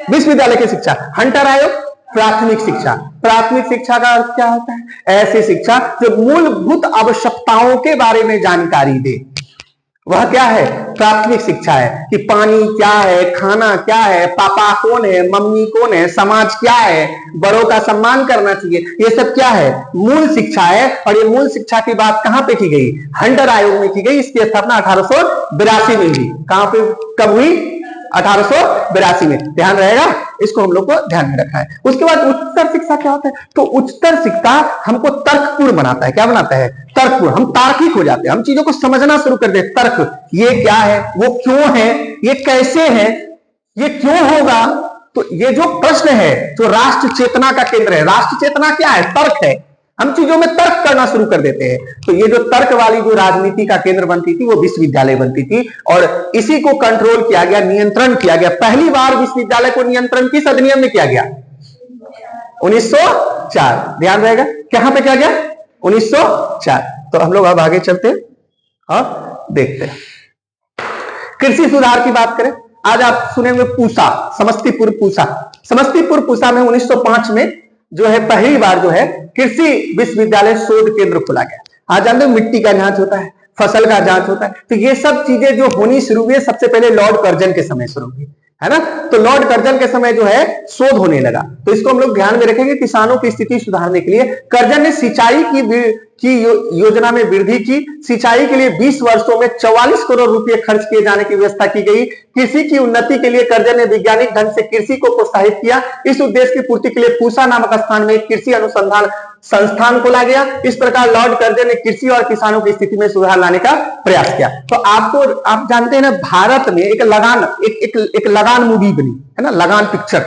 विश्वविद्यालय की शिक्षा। हंटर आयोग प्राथमिक शिक्षा। प्राथमिक शिक्षा का अर्थ क्या होता है? ऐसी शिक्षा जो मूलभूत आवश्यकताओं के बारे में जानकारी दे, वह क्या है? प्राथमिक शिक्षा है। कि पानी क्या है, खाना क्या है, पापा कौन है, मम्मी कौन है, समाज क्या है, बड़ों का सम्मान करना चाहिए, ये सब क्या है? मूल शिक्षा है। और ये मूल शिक्षा की बात कहां पे की गई? हंटर आयोग में की गई। इसकी स्थापना 1882 में हुई। कहां पे, कब हुई? 1882 में। ध्यान रहेगा, इसको हम लोग को ध्यान में रखना है। उसके बाद उच्चतर शिक्षा क्या होता है? तो उच्चतर शिक्षा हमको तर्कपूर्ण बनाता है। क्या बनाता है? तर्कपूर्ण। हम तार्किक हो जाते हैं, हम चीजों को समझना शुरू कर देते। तर्क, ये क्या है, वो क्यों है, ये कैसे है, ये क्यों होगा। तो ये जो प्रश्न है, जो राष्ट्र चेतना का केंद्र है, राष्ट्र चेतना क्या है? तर्क है। हम चीजों में तर्क करना शुरू कर देते हैं। तो ये जो तर्क वाली जो राजनीति का केंद्र बनती थी, वो विश्वविद्यालय बनती थी। और इसी को कंट्रोल किया गया, नियंत्रण किया गया। पहली बार विश्वविद्यालय को नियंत्रण किस अधिनियम में किया गया? 1904। ध्यान रहेगा, कहां पे किया गया? 1904। तो हम लोग अब आगे चलते हैं और देखते हैं। कृषि सुधार की बात करें, आज आप सुनेंगे पूसा, समस्तीपुर पूसा। समस्तीपुर पूसा में 1905 में जो है पहली बार जो है कृषि विश्वविद्यालय शोध केंद्र खोला गया। आज जानते हो मिट्टी का जांच होता है, फसल का जांच होता है। तो ये सब चीजें जो होनी शुरू हुई, सबसे पहले लॉर्ड कर्जन के समय शुरू हुई, है ना। तो लॉर्ड कर्जन के समय जो है शोध होने लगा। तो इसको हम लोग ध्यान में रखेंगे। किसानों की स्थिति सुधारने के लिए कर्जन ने सिंचाई की योजना में वृद्धि की। सिंचाई के लिए 20 वर्षों में 44 करोड़ रुपए खर्च किए जाने की व्यवस्था की गई। कृषि की उन्नति के लिए कर्जन ने वैज्ञानिक ढंग से कृषि को प्रोत्साहित किया। इस उद्देश्य की पूर्ति के लिए पूसा नामक स्थान में कृषि अनुसंधान संस्थान खोला गया। इस प्रकार लॉर्ड कर्जन ने कृषि और किसानों की स्थिति में सुधार लाने का प्रयास किया। तो आप जानते हैं ना, भारत में एक लगान मूवी बनी है ना, लगान पिक्चर,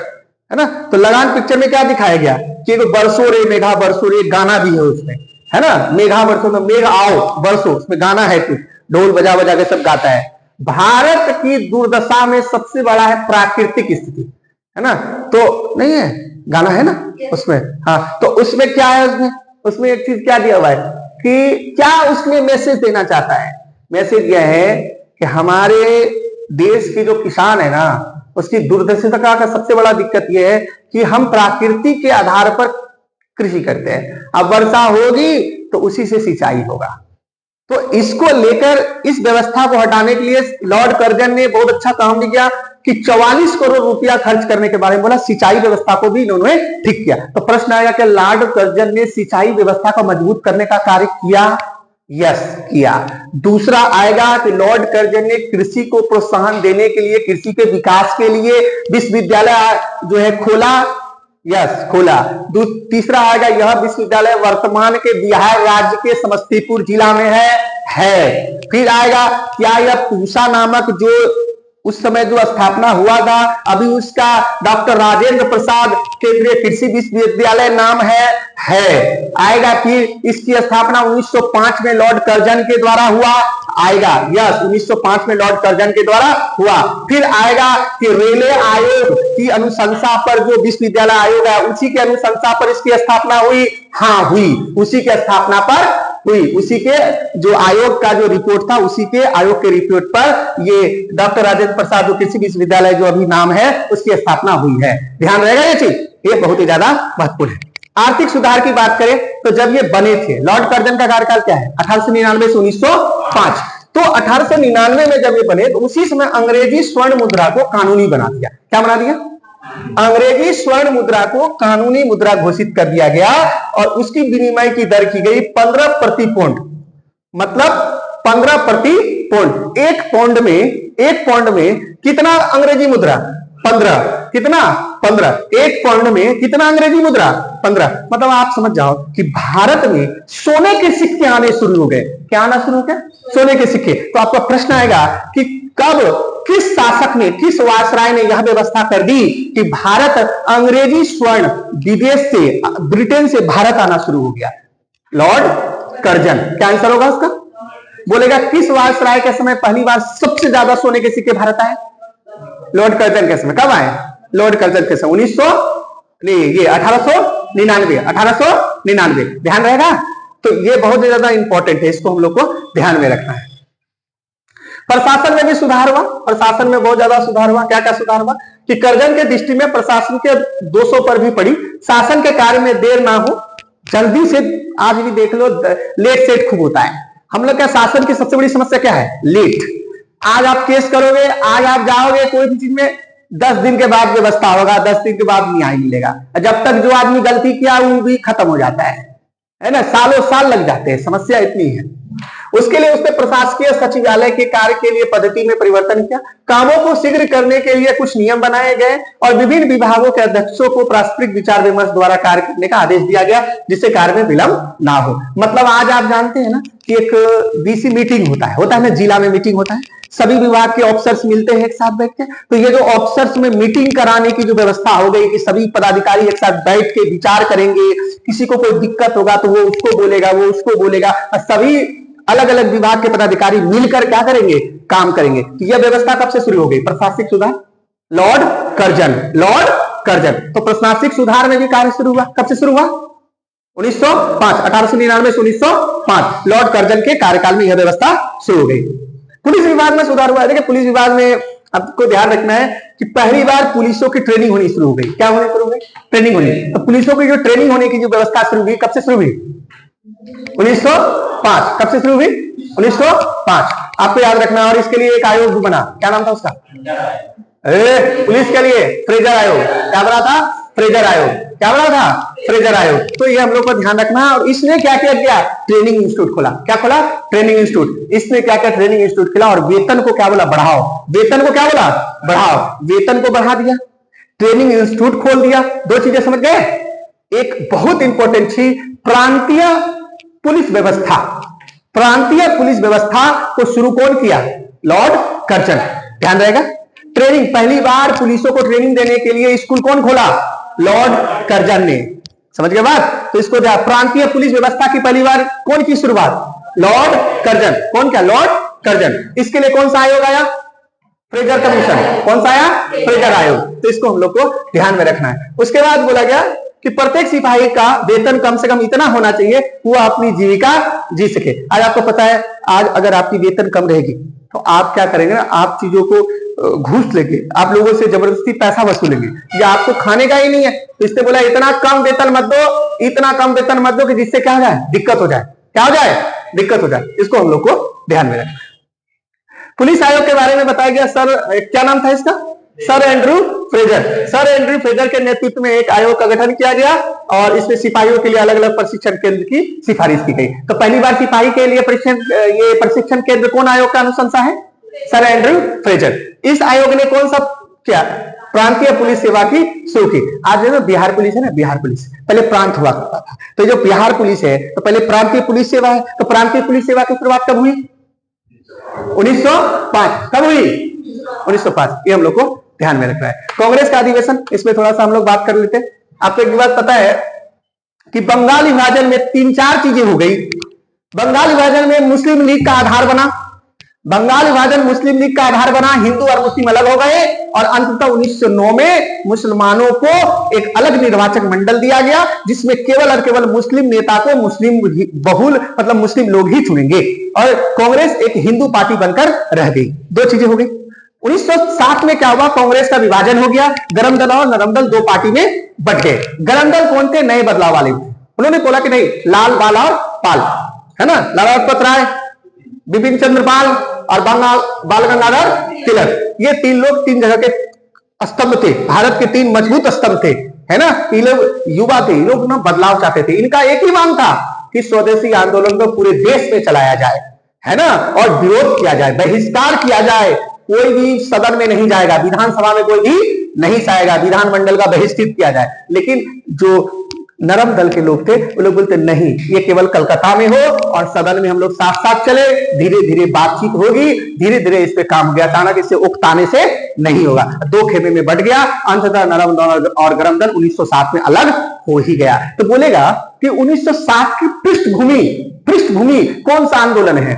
है ना। तो लगान पिक्चर में क्या दिखाया गया कि बरसों रे मेघा बरसों रे, गाना भी है उसमें, है ना। मेघा बरसों में, मेघ आओ बरसों, उसमें गाना है, कुछ ढोल बजा बजा के सब गाता है। भारत की दुर्दशा में सबसे बड़ा है प्राकृतिक स्थिति, है ना। तो नहीं है, गाना है ना उसमें। हाँ, तो उसमें क्या है, उसमें एक चीज क्या दिया हुआ है कि क्या उसमें मैसेज देना चाहता है? मैसेज यह है कि हमारे देश के जो किसान है ना, उसकी दुर्दशा का सबसे बड़ा दिक्कत यह है कि हम प्रकृति के आधार पर कृषि करते हैं। अब वर्षा होगी तो उसी से सिंचाई होगा। तो इसको लेकर इस व्यवस्था को हटाने के लिए लॉर्ड कर्जन ने बहुत अच्छा काम किया कि 44 करोड़ रुपया खर्च करने के बारे में बोला। सिंचाई व्यवस्था को भी इन्होंने ठीक किया। तो प्रश्न आएगा कि लॉर्ड कर्जन ने सिंचाई व्यवस्था को मजबूत करने का कार्य किया? यस, किया। दूसरा आएगा कि लॉर्ड कर्जन ने कृषि को प्रोत्साहन देने के लिए, कृषि के विकास के लिए विश्वविद्यालय जो है खोला। यस, खोला। तीसरा आएगा, यह विश्वविद्यालय वर्तमान के बिहार राज्य के समस्तीपुर जिला में है। फिर आएगा, क्या यह पूसा नामक जो उस समय जो स्थापना हुआ था, अभी उसका डॉक्टर राजेंद्र प्रसाद केंद्रीय कृषि विश्वविद्यालय नाम है। आएगा फिर इसकी स्थापना 1905 में लॉर्ड कर्जन के द्वारा हुआ। आएगा, यस, 1905 में लॉर्ड कर्जन के द्वारा हुआ। फिर आएगा कि रेले आयोग की अनुशंसा पर जो विश्वविद्यालय आयोग है, उसी के अनुशंसा पर इसकी स्थापना हुई। हाँ, हुई, उसी के स्थापना पर हुई। उसी के जो आयोग का जो रिपोर्ट था, उसी के आयोग के रिपोर्ट पर ये डॉक्टर राजेंद्र प्रसाद कृषि विश्वविद्यालय जो अभी नाम है, उसकी स्थापना हुई है। ध्यान रहेगा ये चीज, ये बहुत ही ज्यादा महत्वपूर्ण है। आर्थिक सुधार की बात करें तो जब ये बने थे, लॉर्ड कर्जन का कार्यकाल क्या है? 1899 से 1905। तो 1899 में जब ये बने तो उसी समय अंग्रेजी स्वर्ण मुद्रा को कानूनी बना दिया। क्या बना दिया? अंग्रेजी स्वर्ण मुद्रा को कानूनी मुद्रा घोषित कर दिया गया और उसकी विनिमय की दर की गई 15 प्रति पौंड, मतलब 15 प्रति पौंड। एक पौंड में कितना अंग्रेजी मुद्रा? 15। कितना? 15। एक पौंड में कितना अंग्रेजी मुद्रा? 15। मतलब आप समझ जाओ कि भारत में सोने के सिक्के आने शुरू हो गए। क्या आना शुरू हो गया? सोने के सिक्के। तो आपका प्रश्न आएगा कि कब, किस शासक ने, किस वायसराय ने यह व्यवस्था कर दी कि भारत अंग्रेजी स्वर्ण विदेश से, ब्रिटेन से भारत आना शुरू हो गया? Lord Curzon. क्या आंसर होगा उसका? बोलेगा किस वायसराय के समय पहली बार सबसे ज्यादा सोने के सिक्के भारत आए? लॉर्ड कर्जन के समय। कब आए? लॉर्ड कर्जन के समय 1899। ध्यान रहेगा? तो ये बहुत ज्यादा इंपॉर्टेंट है, इसको हम लोग को ध्यान में रखना है। प्रशासन में भी सुधार हुआ, प्रशासन में बहुत ज्यादा सुधार हुआ। क्या क्या सुधार हुआ कि कर्जन के दृष्टि में प्रशासन के 200 पर भी पड़ी, शासन के कार्य में देर ना हो, जल्दी से। आज भी देख लो लेट सेट खूब होता है हम लोग का। शासन की सबसे बड़ी समस्या क्या है? लेट। आज आप केस करोगे, आज आप जाओगे कोई भी चीज में, 10 दिन के बाद व्यवस्था होगा, 10 दिन के बाद न्याय मिलेगा। जब तक जो आदमी गलती किया वो भी खत्म हो जाता है ना, सालों साल लग जाते हैं। समस्या इतनी है। उसके लिए उसने प्रशासकीय सचिवालय के कार्य के लिए पद्धति में परिवर्तन किया, कामों को शीघ्र करने के लिए कुछ नियम बनाए गए और विभिन्न विभागों के अध्यक्षों को पारस्परिक विचार विमर्श द्वारा कार्य करने का आदेश दिया गया, जिससे कार्य में विलंब ना हो। मतलब आज आप जानते हैं ना कि एक बीसी मीटिंग होता है ना, जिला में मीटिंग होता है, सभी विभाग के ऑफिसर्स मिलते हैं एक साथ बैठ के। तो ये जो ऑफिसर्स में मीटिंग कराने की जो व्यवस्था हो गई कि सभी पदाधिकारी एक साथ बैठ के विचार करेंगे, किसी को कोई दिक्कत होगा तो वो उसको बोलेगा, वो उसको बोलेगा, और सभी अलग अलग विभाग के पदाधिकारी मिलकर क्या करेंगे? काम करेंगे। तो यह व्यवस्था कब से शुरू हो गई? प्रशासनिक सुधार, लॉर्ड कर्जन। तो प्रशासनिक सुधार में भी कार्य शुरू हुआ। कब से शुरू हुआ? 1905। 1899 से 1905 लॉर्ड कर्जन के कार्यकाल में यह व्यवस्था शुरू हो गई। पुलिस विभाग में सुधार हुआ है। देखिए पुलिस विभाग में आपको ध्यान रखना है कि पहली बार पुलिसों की ट्रेनिंग होनी शुरू हो गई। क्या होनी शुरू हो गई? ट्रेनिंग होनी। तो पुलिसों की जो ट्रेनिंग होने की जो व्यवस्था शुरू हुई, कब से शुरू हुई? 1905। कब से शुरू हुई? 1905। आपको याद रखना। और इसके लिए एक आयोग भी बना। क्या नाम था उसका? पुलिस के लिए फ्रेजर आयोग। क्या बना था? फ्रेजर आयोग। क्या बना था? फ्रेजर आयोग। तो ये हम लोग को ध्यान रखना है। और इसने क्या किया? ट्रेनिंग इंस्टीट्यूट खोला। क्या खोला? Training institute. इसने क्या किया? ट्रेनिंग इंस्टीट्यूट खोला और वेतन को क्या बोला? बढ़ाओ। वेतन को क्या बोला? बढ़ाओ। वेतन को बढ़ा दिया, ट्रेनिंग इंस्टीट्यूट खोल दिया। दो चीजें समझ गए? एक बहुत इंपॉर्टेंट थी प्रांतीय पुलिस व्यवस्था। प्रांतीय पुलिस व्यवस्था को शुरू कौन किया? Lord Curzon. ध्यान रहेगा। ट्रेनिंग, पहली बार पुलिसों को ट्रेनिंग देने के लिए स्कूल कौन खोला? लॉर्ड कर्जन ने। समझ गए बात? तो इसको प्रांतीय पुलिस व्यवस्था की पहली बार कौन की शुरुआत? Lord Curzon. कौन क्या? Lord Curzon. इसके लिए कौन सा आयोग आया? Fraser commission. कौन सा आया? फ्रेजर आयोग। तो इसको हम लोग को ध्यान में रखना है। उसके बाद बोला गया कि प्रत्येक सिपाही का वेतन कम से कम इतना होना चाहिए वो अपनी जीविका जी सके। आज आपको पता है, आज अगर आपकी वेतन कम रहेगी तो आप क्या करेंगे ना, आप चीजों को घूस लेंगे, आप लोगों से जबरदस्ती पैसा वसूलेंगे, या आपको खाने का ही नहीं है। तो इससे बोला इतना कम वेतन मत दो, इतना कम वेतन मत दो कि जिससे क्या हो जाए? दिक्कत हो जाए। क्या हो जाए? दिक्कत हो जाए। इसको हम लोग को ध्यान में रखना। पुलिस आयोग के बारे में बताया गया। सर क्या नाम था इसका? Sir Andrew Fraser. Sir Andrew Fraser के नेतृत्व में एक आयोग का गठन किया गया और इसमें सिपाहियों के लिए अलग अलग प्रशिक्षण केंद्र की सिफारिश की गई। तो पहली बार सिपाही के लिए प्रशिक्षण केंद्र कौन आयोग का अनुशंसा है? Sir Andrew Fraser. इस आयोग ने कौन सा क्या? प्रांतीय पुलिस सेवा की शुरू की। आज जो बिहार पुलिस है ना, बिहार पुलिस पहले प्रांत हुआ करता था। तो जो बिहार पुलिस है तो पहले प्रांतीय पुलिस सेवा है। तो प्रांतीय पुलिस सेवा की शुरुआत कब हुई? 1905। कब हुई? 1905। ये हम लोग को ध्यान में रखना है। कांग्रेस का अधिवेशन, इसमें थोड़ा सा हम लोग बात कर लेते हैं। आपको एक बात पता है कि बंगाल विभाजन में 3-4 चीजें हो गई। बंगाल विभाजन में मुस्लिम लीग का आधार बना। बंगाल विभाजन मुस्लिम लीग का आधार बना, हिंदू और मुस्लिम अलग हो गए और अंततः 1909 में मुसलमानों को एक अलग निर्वाचक मंडल दिया गया जिसमें केवल और केवल मुस्लिम नेता को मुस्लिम बहुल मतलब मुस्लिम लोग ही चुनेंगे और कांग्रेस एक हिंदू पार्टी बनकर रह गई। दो चीजें हो गई। 1907 में क्या हुआ? कांग्रेस का विभाजन हो गया। गरम दल और नरम दल दो पार्टी में बट गए। गरम दल कौन थे? नए बदलाव वाले। उन्होंने बोला कि नहीं, लाल बाल और पाल, है ना, लाला लाजपत राय, बिपिन चंद्र पाल और बाल गंगाधर तिलक। ये तीन लोग तीन जगह के स्तंभ थे, भारत के तीन मजबूत स्तंभ थे, है ना। ये लोग युवा थे, ये लोग ना बदलाव चाहते थे। इनका एक ही मांग था कि स्वदेशी आंदोलन को पूरे देश में चलाया जाए, है ना, और विरोध किया जाए, बहिष्कार किया जाए। कोई भी सदन में नहीं जाएगा, विधानसभा में कोई भी नहीं जाएगा, विधानमंडल का बहिष्कृत किया जाए। लेकिन जो नरम दल के लोग थे वो लोग बोलते नहीं, ये केवल कलकत्ता में हो और सदन में हम लोग साथ साथ चले, धीरे धीरे बातचीत होगी, धीरे धीरे इस पे काम हो गया। अचानक इससे उकताने से नहीं होगा। दो खेमे में बढ़ गया। अंततः नरम दल और गरम दल 1907 में अलग हो ही गया। तो बोलेगा कि 1907 की पृष्ठभूमि कौन सा आंदोलन है?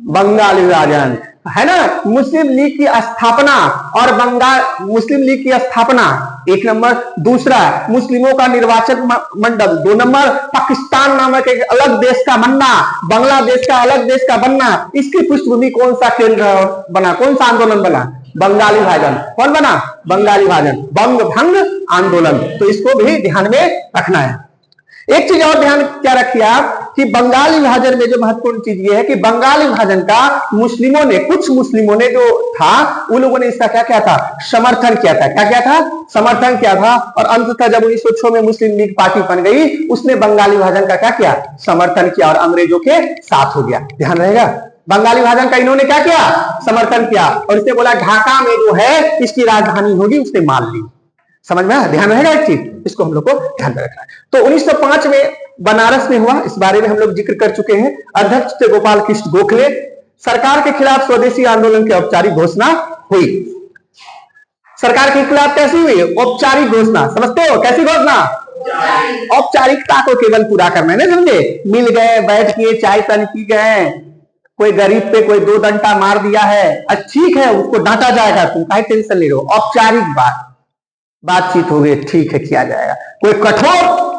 बंगाल विभाजन, है ना। मुस्लिम लीग की स्थापना और बंगाल मुस्लिम लीग की स्थापना, एक नंबर। दूसरा, मुस्लिमों का निर्वाचन मंडल। 2 नंबर, पाकिस्तान नामक एक अलग देश का बनना, बांग्लादेश का अलग देश का बनना। इसकी पृष्ठभूमि कौन सा खेल बना, कौन सा आंदोलन बना? बंगाली विभाजन। कौन बना? बंगाली विभाजन, बंग भंग आंदोलन। तो इसको भी ध्यान में रखना है। एक चीज और ध्यान क्या रखिए आप कि बंगाली विभाजन में जो महत्वपूर्ण चीज ये है कि बंगाली विभाजन का कुछ मुस्लिमों ने जो था, उन लोगों ने इसका क्या किया था? समर्थन किया था। क्या किया था? समर्थन किया था। और अंततः जब 1906 में मुस्लिम लीग पार्टी बन गई, उसने बंगाली विभाजन का क्या किया? समर्थन किया और अंग्रेजों के साथ हो गया। ध्यान रहेगा, बंगाली विभाजन का इन्होंने क्या किया? समर्थन किया। और इसने बोला ढाका में जो है इसकी राजधानी होगी, उसने मान ली। समझ में? ध्यान रहेगा एक चीज, इसको हम लोग को ध्यान में रखना है। तो 1905 में बनारस में हुआ, इस बारे में हम लोग जिक्र कर चुके हैं। अध्यक्ष थे गोपाल कृष्ण गोखले। सरकार के खिलाफ स्वदेशी आंदोलन की औपचारिक घोषणा हुई। सरकार के खिलाफ कैसी हुई? औपचारिक घोषणा। समझते हो कैसी घोषणा? औपचारिकता को केवल पूरा करना है, नहीं समझे? मिल गए, बैठ के चाय पानी पी गए, कोई गरीब पे कोई 2 डंडा मार दिया है, ठीक है, उसको डांटा जाएगा, तुम काहे टेंशन ले रहे हो? औपचारिक बातचीत हो गई, ठीक है, किया जाएगा। कोई कठोर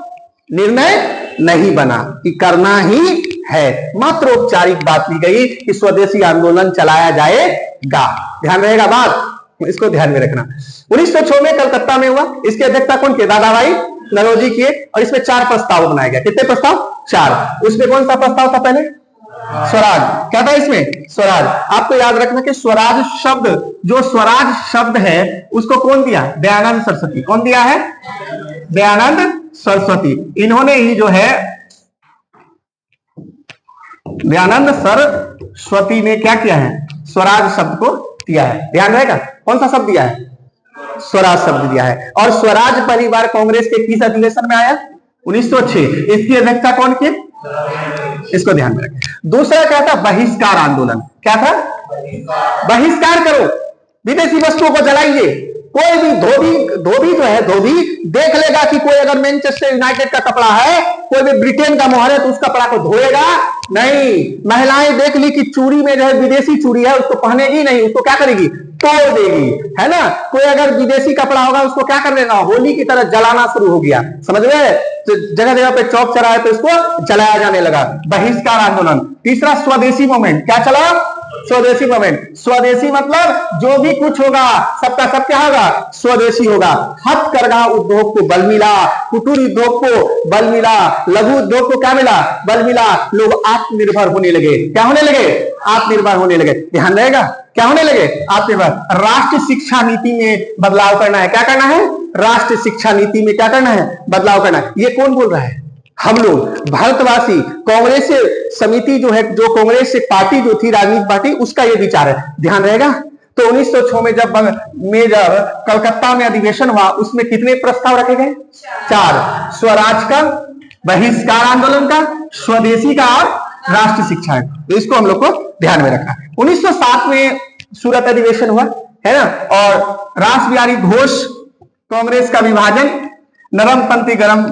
निर्णय नहीं बना कि करना ही है, मात्र औपचारिक बात ली गई कि स्वदेशी आंदोलन चलाया जाएगा। ध्यान रहेगा बात, इसको ध्यान में रखना। 1906 में कलकत्ता में हुआ। इसकी अध्यक्षता कौन किए? दादा भाई नौरोजी किए। और इसमें 4 प्रस्ताव बनाए गए। कितने प्रस्ताव? 4। उसमें कौन सा प्रस्ताव था पहले? स्वराज। क्या था इसमें? स्वराज। आपको याद रखना कि स्वराज शब्द, जो स्वराज शब्द है उसको कौन दिया? दयानंद सरस्वती। कौन दिया है? दयानंद सरस्वती। इन्होंने ही जो है, दयानंद सरस्वती ने क्या किया है? स्वराज शब्द को दिया है। ध्यान रहेगा, कौन सा शब्द दिया है? स्वराज शब्द दिया है। और स्वराज परिवार कांग्रेस के किस अधिवेशन में आया? 1906। इसकी अध्यक्षता कौन की? इसको ध्यान में रखें। दूसरा क्या था? बहिष्कार आंदोलन। क्या था? बहिष्कार करो, विदेशी वस्तुओं को जलाइए। कोई भी धोबी जो है, धोबी देख लेगा कि कोई अगर मैनचेस्टर यूनाइटेड का कपड़ा है, कोई भी ब्रिटेन का मोहर है, तो उस कपड़ा को धोएगा नहीं। महिलाएं देख ली कि चूड़ी में जो है विदेशी चूड़ी है, उसको पहनेगी नहीं, उसको क्या करेगी? तोड़ देगी, है ना। कोई अगर विदेशी कपड़ा होगा उसको क्या कर देगा? होली की तरह जलाना शुरू हो गया। समझ गए? तो जगह जगह पे चौक चौराहे पे इसको जलाया जाने लगा। बहिष्कार आंदोलन। तीसरा, स्वदेशी मूवमेंट। क्या चला? स्वदेशी मूवमेंट। स्वदेशी मतलब जो भी कुछ होगा सबका सब क्या होगा? स्वदेशी होगा। हथकरघा उद्योग को बल मिला, कुटीर उद्योग को बल मिला, लघु उद्योग को क्या मिला? बल मिला। लोग आत्मनिर्भर होने लगे। क्या होने लगे? आत्मनिर्भर होने लगे। ध्यान रहेगा, क्या होने लगे? आत्मनिर्भर। राष्ट्रीय शिक्षा नीति में बदलाव करना है। क्या करना है? राष्ट्रीय शिक्षा नीति में क्या करना है? बदलाव करना है। ये कौन बोल रहा है? हम लोग भारतवासी। कांग्रेस समिति जो है, जो कांग्रेस से पार्टी जो थी, राजनीतिक पार्टी, उसका ये विचार है। ध्यान रहेगा। तो 1906 में जब कलकत्ता में अधिवेशन हुआ, उसमें कितने प्रस्ताव रखे गए? 4। स्वराज का, बहिष्कार आंदोलन का, स्वदेशी का और राष्ट्रीय शिक्षा। तो इसको हम लोग को ध्यान में रखना। 1907 में सूरत अधिवेशन हुआ, है ना। और रास बिहारी घोष कांग्रेस का विभाजन, नरमपंथी गरम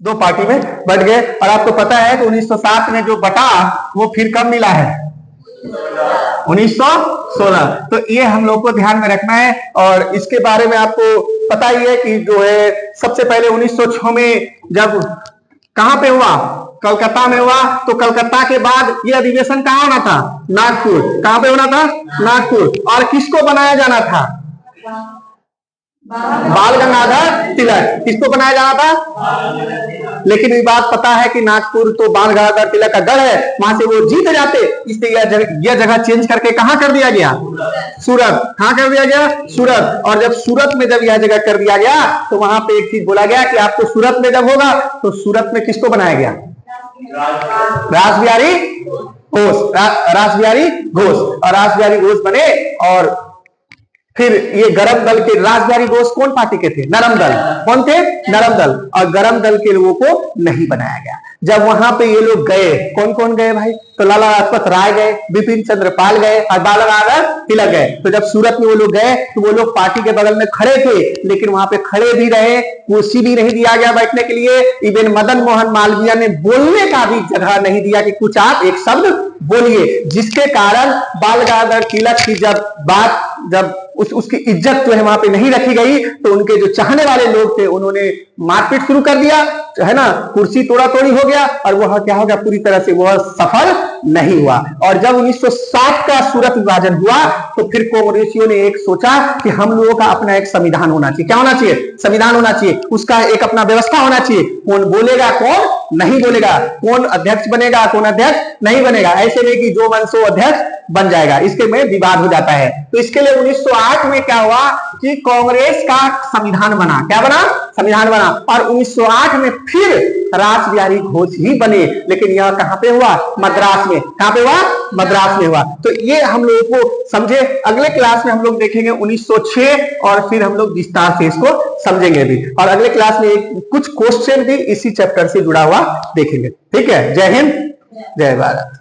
2 पार्टी में बट गए। और आपको पता है कि 1907 में जो बटा वो फिर कब मिला है? 1916। तो ये हम लोग को ध्यान में रखना है। और इसके बारे में आपको पता ही है कि जो है सबसे पहले 1906 में जब कहां पे हुआ? कलकत्ता में हुआ। तो कलकत्ता के बाद ये अधिवेशन कहां होना था? नागपुर। कहां पे होना था? नागपुर। और किसको बनाया जाना था? बाल गंगाधर तिलक। किसको बनाया जाना था? लेकिन ये बात पता है कि नागपुर तो बाल गंगाधर तिलक का गढ़ है, वहां से वो जीत जाते, इसलिए यह जगह चेंज करके कहां कर दिया गया? सूरत। कहां कर दिया गया? सूरत। और जब सूरत में जब यह जगह कर दिया गया तो वहां पे एक चीज बोला गया कि आपको सूरत में जब होगा तो सूरत में किसको बनाया गया? रासबिहारी घोष। रासबिहारी घोष। और रासबिहारी घोष बने। और फिर ये गरम दल के रासबिहारी घोष कौन पार्टी के थे? नरम दल। कौन थे? नरम दल। और गरम दल के लोगों को नहीं बनाया गया। जब वहां पे ये लोग गए, कौन कौन गए भाई? तो लाला लाजपत राय गए, बिपिन चंद्र पाल गए और बाल गंगाधर तिलक गए। तो जब सूरत में वो लोग गए तो वो लोग पार्टी के बगल में खड़े थे, लेकिन वहां पे खड़े भी रहे, कुर्सी भी नहीं दिया गया बैठने के लिए। इवन मदन मोहन मालवीय ने बोलने का भी जगह नहीं दिया कि कुछ आप एक शब्द बोलिए, जिसके कारण बाल गंगाधर तिलक की जब उसकी इज्जत जो है वहां पे नहीं रखी गई तो उनके जो चाहने वाले लोग थे उन्होंने मारपीट शुरू कर दिया, है ना, कुर्सी तोड़ा तोड़ी हो गया और वह क्या हो गया? पूरी तरह से वह सफल नहीं हुआ। और जब 1960 का सूरत विभाजन हुआ तो फिर कांग्रेसियों ने एक सोचा कि हम लोगों का अपना एक संविधान होना चाहिए। क्या होना चाहिए? संविधान होना चाहिए, उसका एक अपना व्यवस्था होना चाहिए। कौन बोलेगा, कौन नहीं बोलेगा, कौन अध्यक्ष बनेगा, कौन अध्यक्ष नहीं बनेगा। ऐसे नहीं कि जो मन सो अध्यक्ष बन जाएगा, इसके में विवाद हो जाता है। तो इसके लिए 1908 में क्या हुआ कि कांग्रेस का संविधान बना। क्या बना? संविधान बना। और 1908 में फिर रासबिहारी घोष ही बने, लेकिन यह कहां पे हुआ? मद्रास में। कहां पे हुआ? मद्रास में हुआ। तो ये हम लोगों को समझे। अगले क्लास में हम लोग देखेंगे 1906 और फिर हम लोग विस्तार से इसको समझेंगे भी। और अगले क्लास में कुछ क्वेश्चन भी इसी चैप्टर से जुड़ा हुआ देखेंगे। ठीक है। जय हिंद, जय भारत।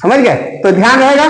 समझ गए? तो ध्यान रहेगा।